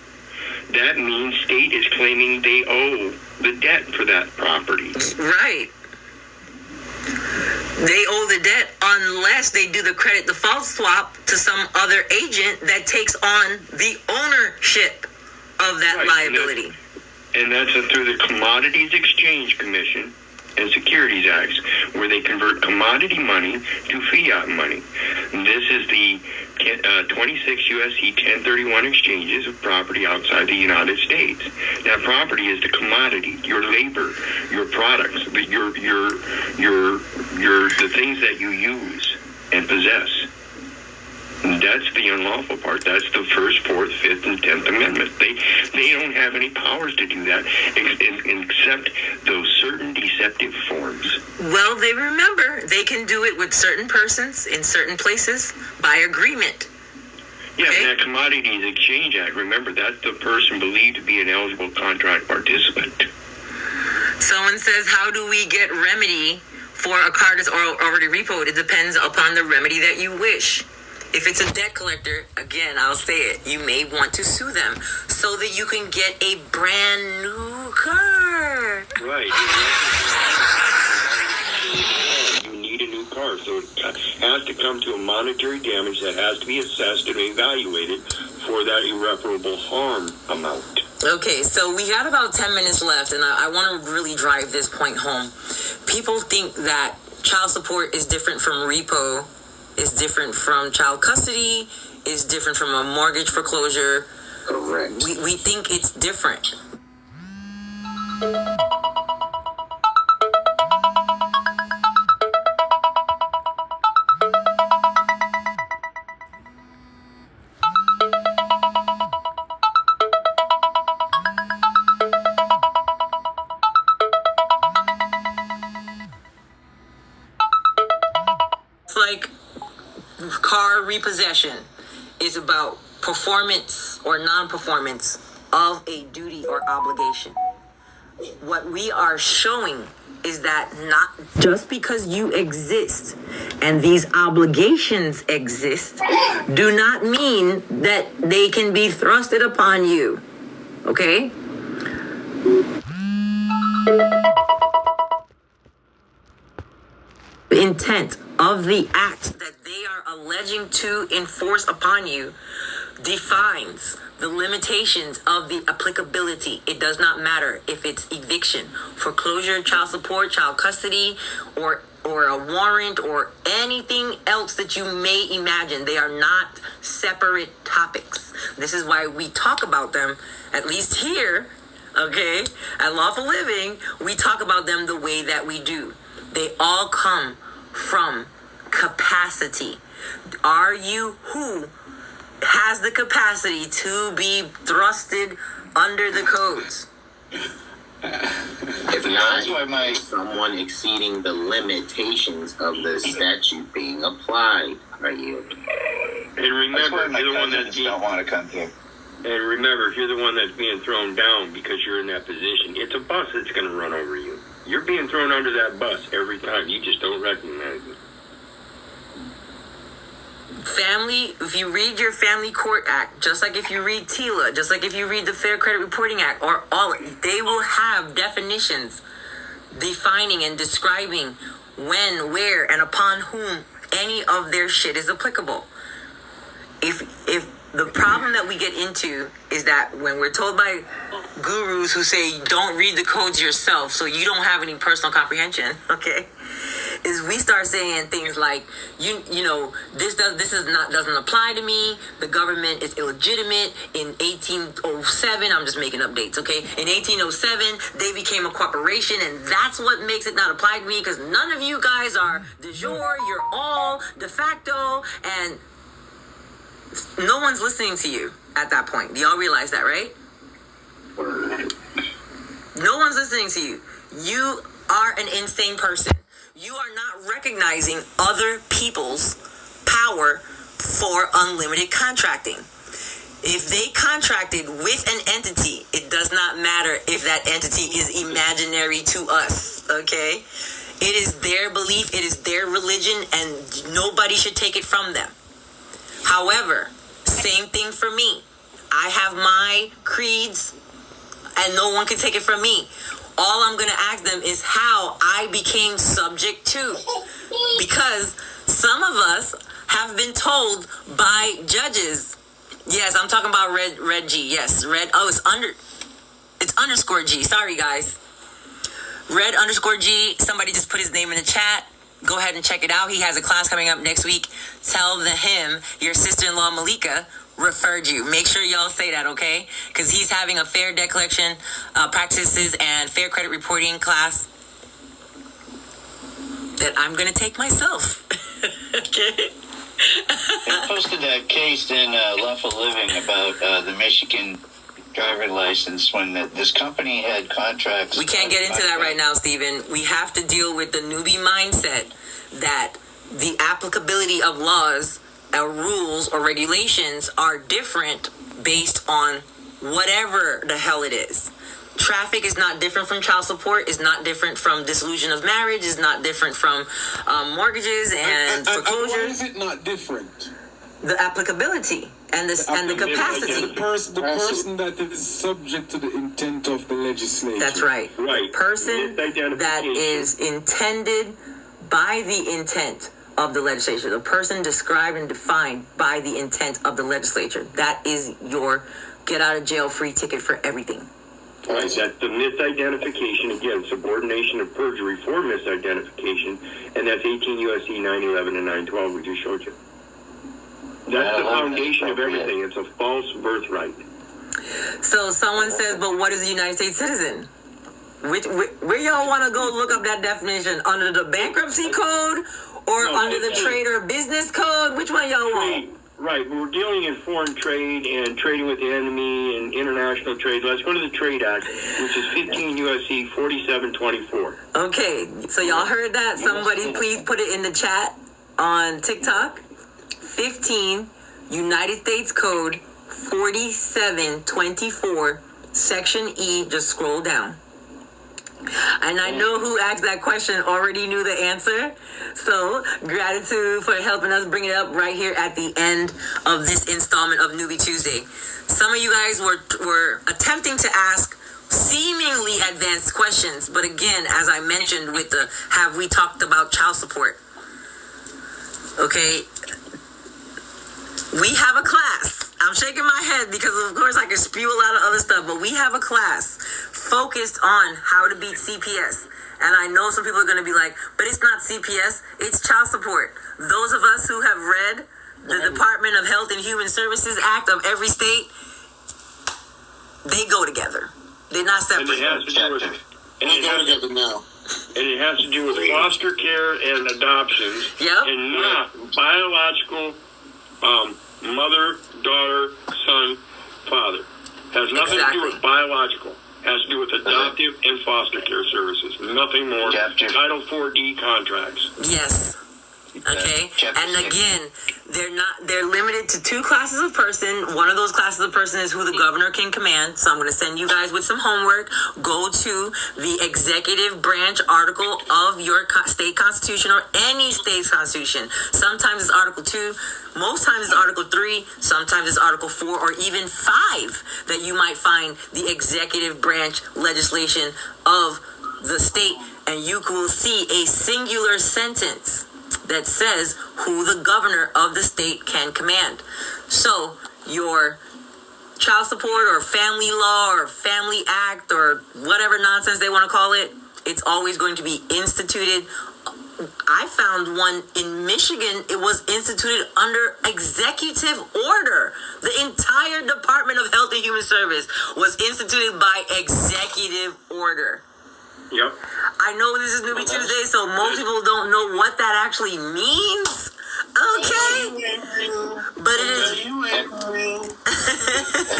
That means state is claiming they owe the debt for that property. Right. They owe the debt unless they do the credit default swap to some other agent that takes on the ownership of that Right, liability. And that's through the Commodities Exchange Commission and Securities Acts, where they convert commodity money to fiat money. This is the 26 U.S.C. 1031 exchanges of property outside the United States. That property is the commodity, your labor, your products, the things that you use and possess. That's the unlawful part. That's the First, Fourth, Fifth, and 10th Amendment. They don't have any powers to do that except those certain deceptive forms. Well, they remember they can do it with certain persons in certain places by agreement. Yeah, Okay. and that Commodities Exchange Act, remember, that's the person believed to be an eligible contract participant. Someone says, how do we get remedy for a car that's already repoed? It depends upon the remedy that you wish. If it's a debt collector, again, I'll say it, you may want to sue them so that you can get a brand new car. Right. You need a new car, so it has to come to a monetary damage that has to be assessed and evaluated for that irreparable harm amount. Okay, so we got about 10 minutes left, and I want to really drive this point home. People think that child support is different from repo, is different from child custody, is different from a mortgage foreclosure. Correct. We think it's different. It's like car repossession is about performance or non-performance of a duty or obligation. What we are showing is that not just because you exist and these obligations exist do not mean that they can be thrusted upon you. Okay? The intent of the act that they are alleging to enforce upon you defines the limitations of the applicability. It does not matter if it's eviction, foreclosure, child support, child custody, or a warrant, or anything else that you may imagine. They are not separate topics. This is why we talk about them, at least here, okay, at Lawful Living, we talk about them the way that we do. They all come from capacity. Are you who has the capacity to be thrusted under the codes? If not, someone exceeding the limitations of the statute being applied, are you? And remember, That's why you're the my one that's cousins being, don't want to come here. and remember, if you're the one that's being thrown down because you're in that position, it's a bus that's going to run over you. You're being thrown under that bus every time. You just don't recognize it. Family, if you read your Family Court Act, just like if you read TILA, just like if you read the Fair Credit Reporting Act, or all, they will have definitions defining and describing when, where, and upon whom any of their shit is applicable. If the problem that we get into is that when we're told by gurus who say don't read the codes yourself so you don't have any personal comprehension, okay, is we start saying things like you know this doesn't apply to me, the government is illegitimate. In 1807, I'm just making up dates, okay, in 1807 they became a corporation, and that's what makes it not apply to me because none of you guys are de jure, you're all de facto, and no one's listening to you at that point. Do y'all realize that, right? No one's listening to you. You are an insane person. You are not recognizing other people's power for unlimited contracting. If they contracted with an entity, it does not matter if that entity is imaginary to us, okay? It is their belief, it is their religion, and nobody should take it from them. However, same thing for me. I have my creeds, and no one can take it from me. All I'm going to ask them is how I became subject to. Because some of us have been told by judges. Yes, I'm talking about red G. Yes, red. Oh, it's underscore G. Sorry, guys. Red underscore G. Somebody just put his name in the chat. Go ahead and check it out. He has a class coming up next week. Tell him your sister-in-law Malika referred you. Make sure y'all say that, okay? Because he's having a fair debt collection practices and fair credit reporting class that I'm going to take myself. Okay? They posted that case in Lawful Living about the Michigan driver license when this company had contracts. We can't get into that right now, Stephen. We have to deal with the newbie mindset that the applicability of laws or rules or regulations are different based on whatever the hell it is. Traffic is not different from child support, is not different from dissolution of marriage, is not different from mortgages and foreclosures. Why is it not different? The applicability and the capacity. The person that is subject to the intent of the legislature. That's right. Right. The person that is intended by the intent of the legislature. The person described and defined by the intent of the legislature. That is your get out of jail free ticket for everything. Right, that's the misidentification, again, subordination of perjury for misidentification, and that's 18 U.S.C. 911 and 912 we just showed you. That's the foundation of everything. It's a false birthright. So someone says, but what is a United States citizen? Where y'all want to go look up that definition? Under the bankruptcy code or under the trade or business code? Which one y'all want? Right, we're dealing in foreign trade and trading with the enemy and international trade. Let's go to the Trade Act, which is 15 U.S.C. 4724. Okay, so y'all heard that? Somebody please put it in the chat on TikTok. 15 United States Code 4724, Section E. Just scroll down. And I know who asked that question already knew the answer. So gratitude for helping us bring it up right here at the end of this installment of Newbie Tuesday. Some of you guys were attempting to ask seemingly advanced questions. But again, as I mentioned with the have we talked about child support? Okay, We have a class. I'm shaking my head because, of course, I can spew a lot of other stuff, but we have a class focused on how to beat CPS. And I know some people are going to be like, but it's not CPS, it's child support. Those of us who have read the Department of Health and Human Services Act of every state, they go together. They're not And separate. it has to do with, They go together now. and it has to do with foster care and adoptions, Yep. and not biological mother, daughter, son, father. Has nothing to do with Exactly. biological. Has to do with adoptive and foster care services. Nothing more. Chapter- Title 4D contracts. Yes. Okay. Chapter And 6. again, they're limited to 2 classes of person. One of those classes of person is who the governor can command. So I'm going to send you guys with some homework. Go to the executive branch article of your state constitution or any state's constitution. Sometimes it's Article 2, most times it's Article 3, sometimes it's Article 4 or even 5 that you might find the executive branch legislation of the state, and you will see a singular sentence that says who the governor of the state can command. So your child support or family law or family act or whatever nonsense they want to call it, it's always going to be instituted. I found one in Michigan. It was instituted under executive order. The entire Department of Health and Human Service was instituted by executive order. Yep. I know this is Newbie Tuesday, so most people don't know what that actually means. Okay, but it is.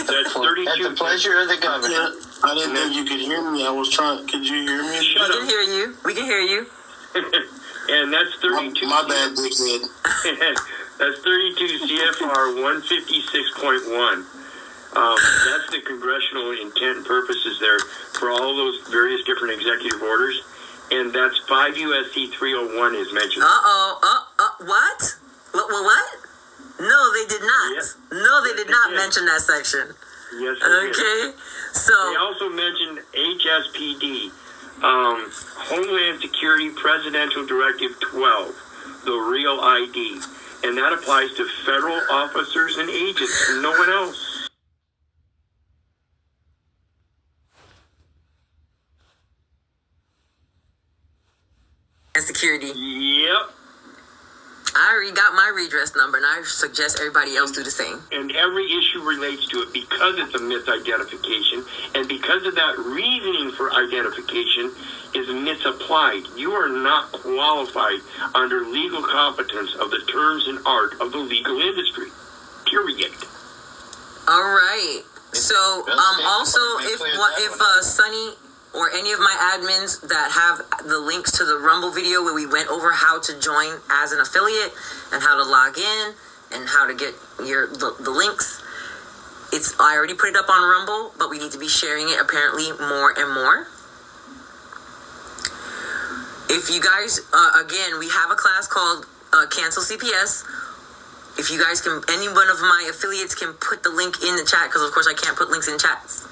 That's At 32. the pleasure of the governor. I didn't think you could hear me. I was trying. Could you hear me? We can hear you. We can hear you. And that's 32. My bad, dickhead. That's 32 CFR 156.1. That's the congressional intent and purposes there for all those various different executive orders. And that's 5 USC 301 is mentioned. What? What? No, they did not. Yep. No, they did not Yes. mention that section. Yes, they did. Okay, They so also mentioned HSPD, Homeland Security Presidential Directive 12, the Real ID. And that applies to federal officers and agents, no one else. and security. Yep. I already got my redress number, and I suggest everybody else do the same. And every issue relates to it because it's a misidentification, and because of that reasoning for identification is misapplied. You are not qualified under legal competence of the terms and art of the legal industry. Period. All right. So, also, if Sunny or any of my admins that have the links to the Rumble video where we went over how to join as an affiliate and how to log in and how to get the links, I already put it up on Rumble, but we need to be sharing it apparently more and more. If you guys, again, we have a class called Cancel CPS. If you guys can, any one of my affiliates can put the link in the chat, because of course I can't put links in chats.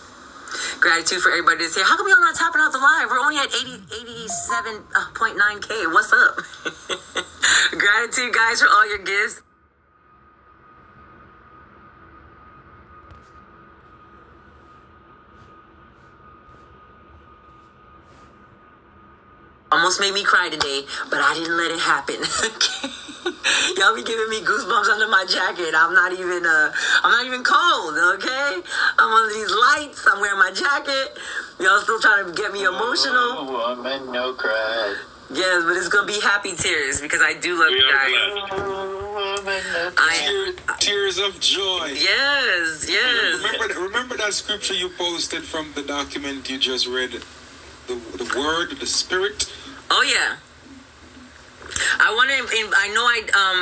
Gratitude for everybody that's here. How come y'all not tapping out the live? We're only at 87.9K. What's up? Gratitude, guys, for all your gifts. Almost made me cry today, but I didn't let it happen. Y'all be giving me goosebumps under my jacket. I'm not even cold, okay? I'm under these lights. I'm wearing my jacket. Y'all still trying to get me emotional. Woman, no cry. Yes, but it's gonna be happy tears because I do love We you are guys. Woman, no cry. Tears of joy. Yes. Remember that scripture you posted from the document you just read? The word, the spirit. Oh yeah.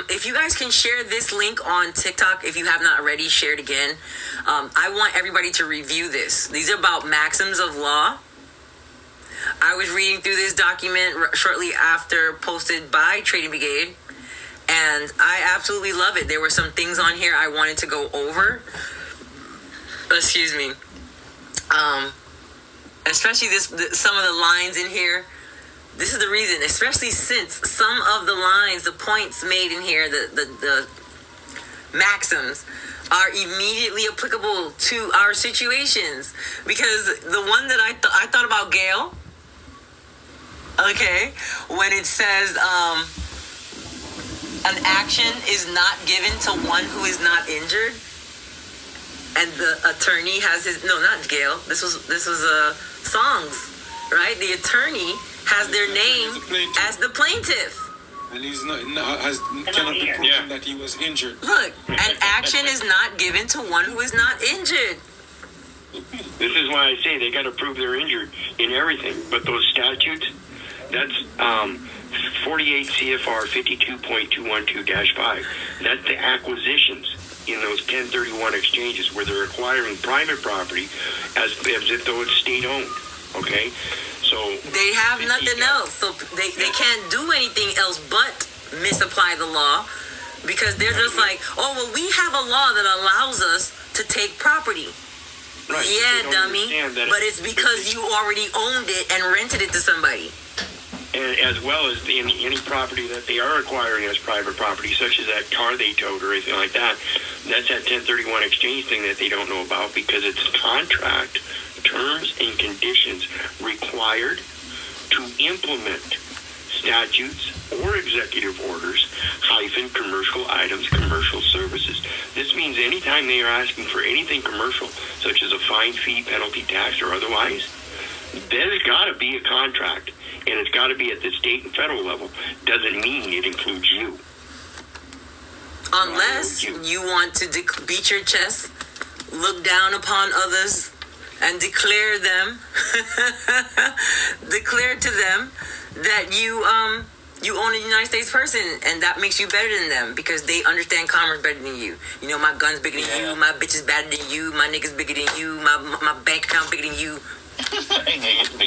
If you guys can share this link on TikTok, if you have not already, share it again. I want everybody to review this. These are about maxims of law. I was reading through this document shortly after posted by Trading Brigade, and I absolutely love it. There were some things on here I wanted to go over. Excuse me. Especially some of the lines in here. This is the reason, especially since some of the lines, the points made in here, the maxims are immediately applicable to our situations. Because the one that I thought about Gail, okay, when it says an action is not given to one who is not injured, and the attorney has his not Gail. This was Songs, right? The attorney has their name as the plaintiff. And he's cannot be proven that he was injured. Look, an action is not given to one who is not injured. This is why I say they got to prove they're injured in everything. But those statutes, that's 48 CFR 52.212-5. That's the acquisitions in those 1031 exchanges where they're acquiring private property as if though it's state-owned. Okay? So they have nothing else. So they can't do anything else but misapply the law, because they're just like, oh, well, we have a law that allows us to take property. Right. Yeah, dummy. But it's because you already owned it and rented it to somebody. And as well as any property that they are acquiring as private property, such as that car they towed or anything like that, that's that 1031 exchange thing that they don't know about, because it's contract terms and conditions required to implement statutes or executive orders - commercial items, commercial services. This means anytime they are asking for anything commercial, such as a fine, fee, penalty, tax, or otherwise, there's got to be a contract, and it's got to be at the state and federal level. Doesn't mean it includes you. Unless you want to beat your chest, look down upon others, and declare to them that you own a United States person, and that makes you better than them because they understand commerce better than you. You know, my gun's bigger than you, my bitch is better than you, my nigga's bigger than you, my bank account bigger than you.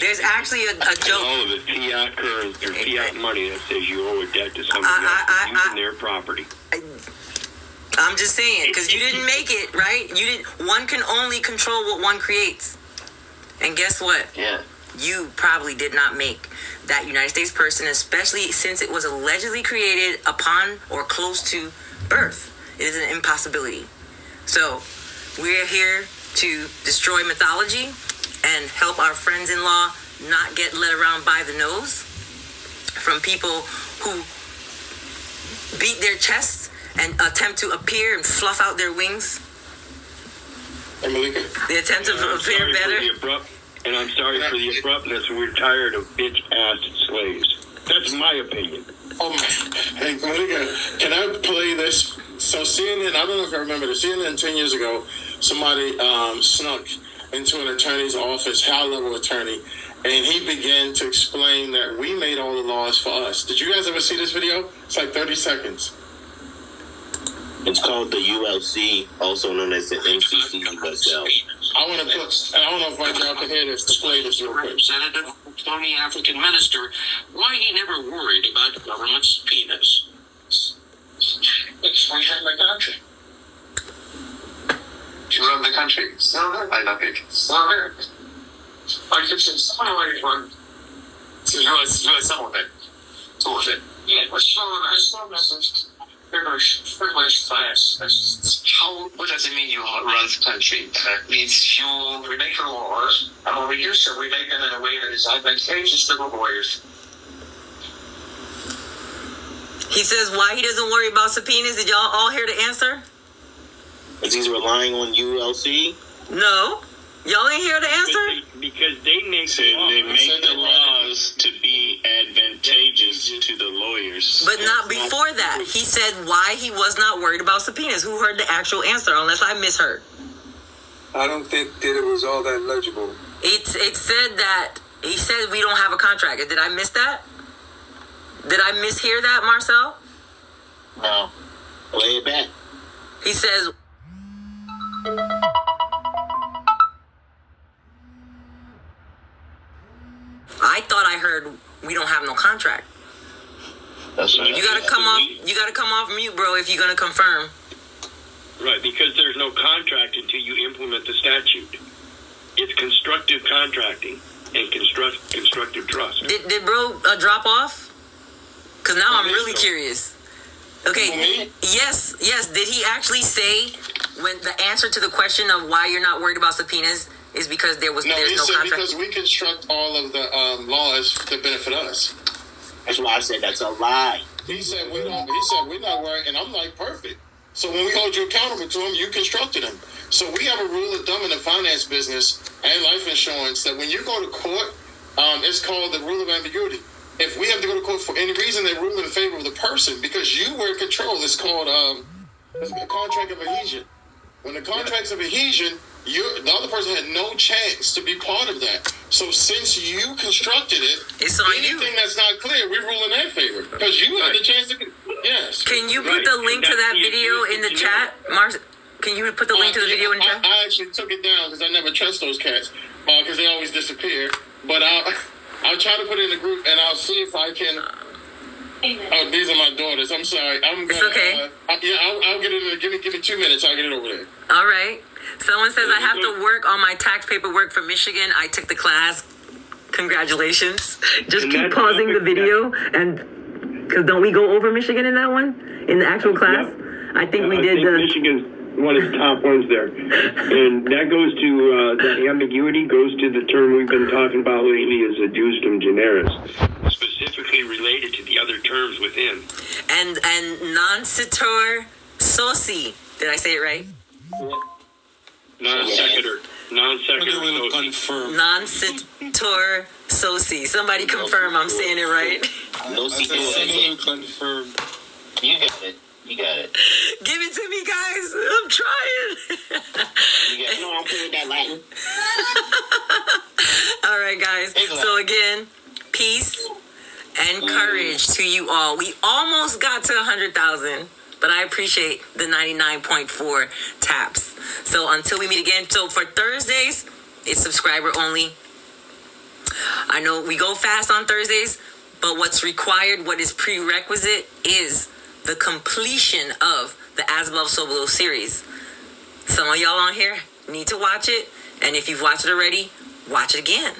There's actually a joke. All of it fiat currency or fiat money that says you owe a debt to somebody else using their property. I'm just saying, because you didn't make it, right? One can only control what one creates. And guess what? Yeah. You probably did not make that United States person, especially since it was allegedly created upon or close to birth. It is an impossibility. So we're here to destroy mythology and help our friends-in-law not get led around by the nose from people who beat their chests and attempt to appear and fluff out their wings. Hey, Malika. The attempt to appear better. And I'm sorry for the abruptness. We're tired of bitch-ass slaves. That's my opinion. Oh, hey, Malika, can I play this? So CNN, I don't know if I remember this, CNN 10 years ago, somebody snuck into an attorney's office, high-level attorney, and he began to explain that we made all the laws for us. Did you guys ever see this video? It's like 30 seconds. It's called the ULC, also known as the MCC USL. I don't know if y'all can hear this. Display this real quick. Representative, phony African minister, why he never worried about government subpoenas. It's we have the country. You run the country. So I love it. So there. I can say somebody run. So you are some of it. So of it. Yeah, but so message. Privileged class. What does it mean you run the country? That means you make the laws, and when we do so, we make them in a way that is advantageous to the lawyers. He says why he doesn't worry about subpoenas. Did y'all all hear the answer? Is he relying on ULC? No. Y'all ain't hear the answer? Because they make the laws to be advantageous to the lawyers. But not before that. He said why he was not worried about subpoenas. Who heard the actual answer, unless I misheard? I don't think that it was all that legible. It said that, he said we don't have a contract. Did I miss that? Did I mishear that, Marcel? No. Play it back. He says... I thought I heard we don't have no contract. That's right. You gotta come off mute, bro, if you're gonna confirm. Right, because there's no contract until you implement the statute. It's constructive contracting and constructive trust. Did bro drop off? Because now I'm really curious. Okay. Me? Yes. Did he actually say when the answer to the question of why you're not worried about subpoenas is because there's No, he no said contract? because we construct all of the laws that benefit us. That's why I said that's a lie. He said we're not worried, and I'm like, perfect. So when we hold you accountable to them, you constructed them. So we have a rule of thumb in the finance business and life insurance that when you go to court, it's called the rule of ambiguity. If we have to go to court for any reason, they rule in favor of the person because you were in control. It's called it's a contract of adhesion. When the contract's of adhesion, the other person had no chance to be part of that. So since you constructed it, It's on you. anything that's not clear, we rule in their favor because you had the chance to. Yes. Can you put Right, the and link to that's that the video in the ability to chat, Mars? Can you put the link to the video in the chat? I actually took it down because I never trust those cats because they always disappear. But I'll try to put it in the group and I'll see if I can. Oh, these are my daughters. I'm sorry. It's okay. I'll get it. Give me 2 minutes. I'll get it over there. All right. Someone says I have to work on my tax paperwork for Michigan. I took the class. Congratulations. Just And keep that's pausing the perfect. video and because don't we go over Michigan in that one in the actual class? Yep. I think we I did think the. Michigan's one of the top ones there. And that goes to, the ambiguity goes to the term we've been talking about lately as adustum generis, specifically related to the other terms within. And non sequitur soci. Did I say it right? Non sequitur. Non We will sequitur. confirm. Non sequitur soci. Somebody confirm I'm saying it right. No I said secret. we will confirm. You got it. You got it. Give it to me, guys. I'm trying. You got, no, I'm putting that Latin. All right, guys. So again, peace and courage to you all. We almost got to 100,000, but I appreciate the 99.4 taps. So until we meet again. So for Thursdays, it's subscriber only. I know we go fast on Thursdays, but what's required, what is prerequisite, is the completion of the As Above So Below series. Some of y'all on here need to watch it, and if you've watched it already, watch it again.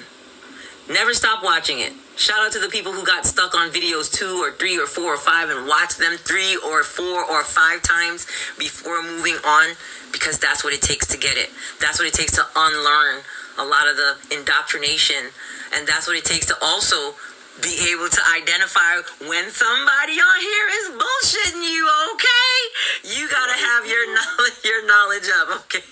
Never stop watching it. Shout out to the people who got stuck on videos 2 or 3 or 4 or 5 and watched them 3 or 4 or 5 times before moving on, because that's what it takes to get it. That's what it takes to unlearn a lot of the indoctrination, and that's what it takes to also be able to identify when somebody on here is bullshitting you, okay? You gotta have your knowledge up, okay?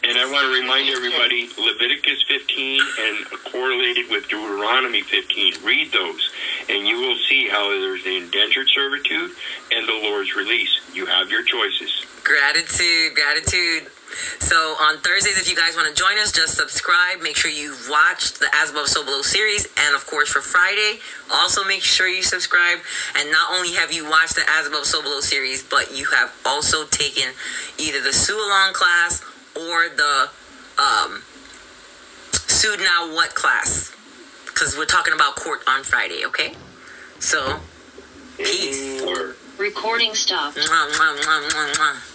And I want to remind everybody, Leviticus 15 and correlated with Deuteronomy 15. Read those, and you will see how there's the indentured servitude and the Lord's release. You have your choices. Gratitude. So on Thursdays, if you guys want to join us, just subscribe. Make sure you've watched the As Above So Below series. And of course, for Friday, also make sure you subscribe. And not only have you watched the As Above So Below series, but you have also taken either the Sue Along class or the Sued Now What class. Because we're talking about court on Friday, okay? So, peace. Or Recording stopped. Mwah, mwah, mwah, mwah, mwah.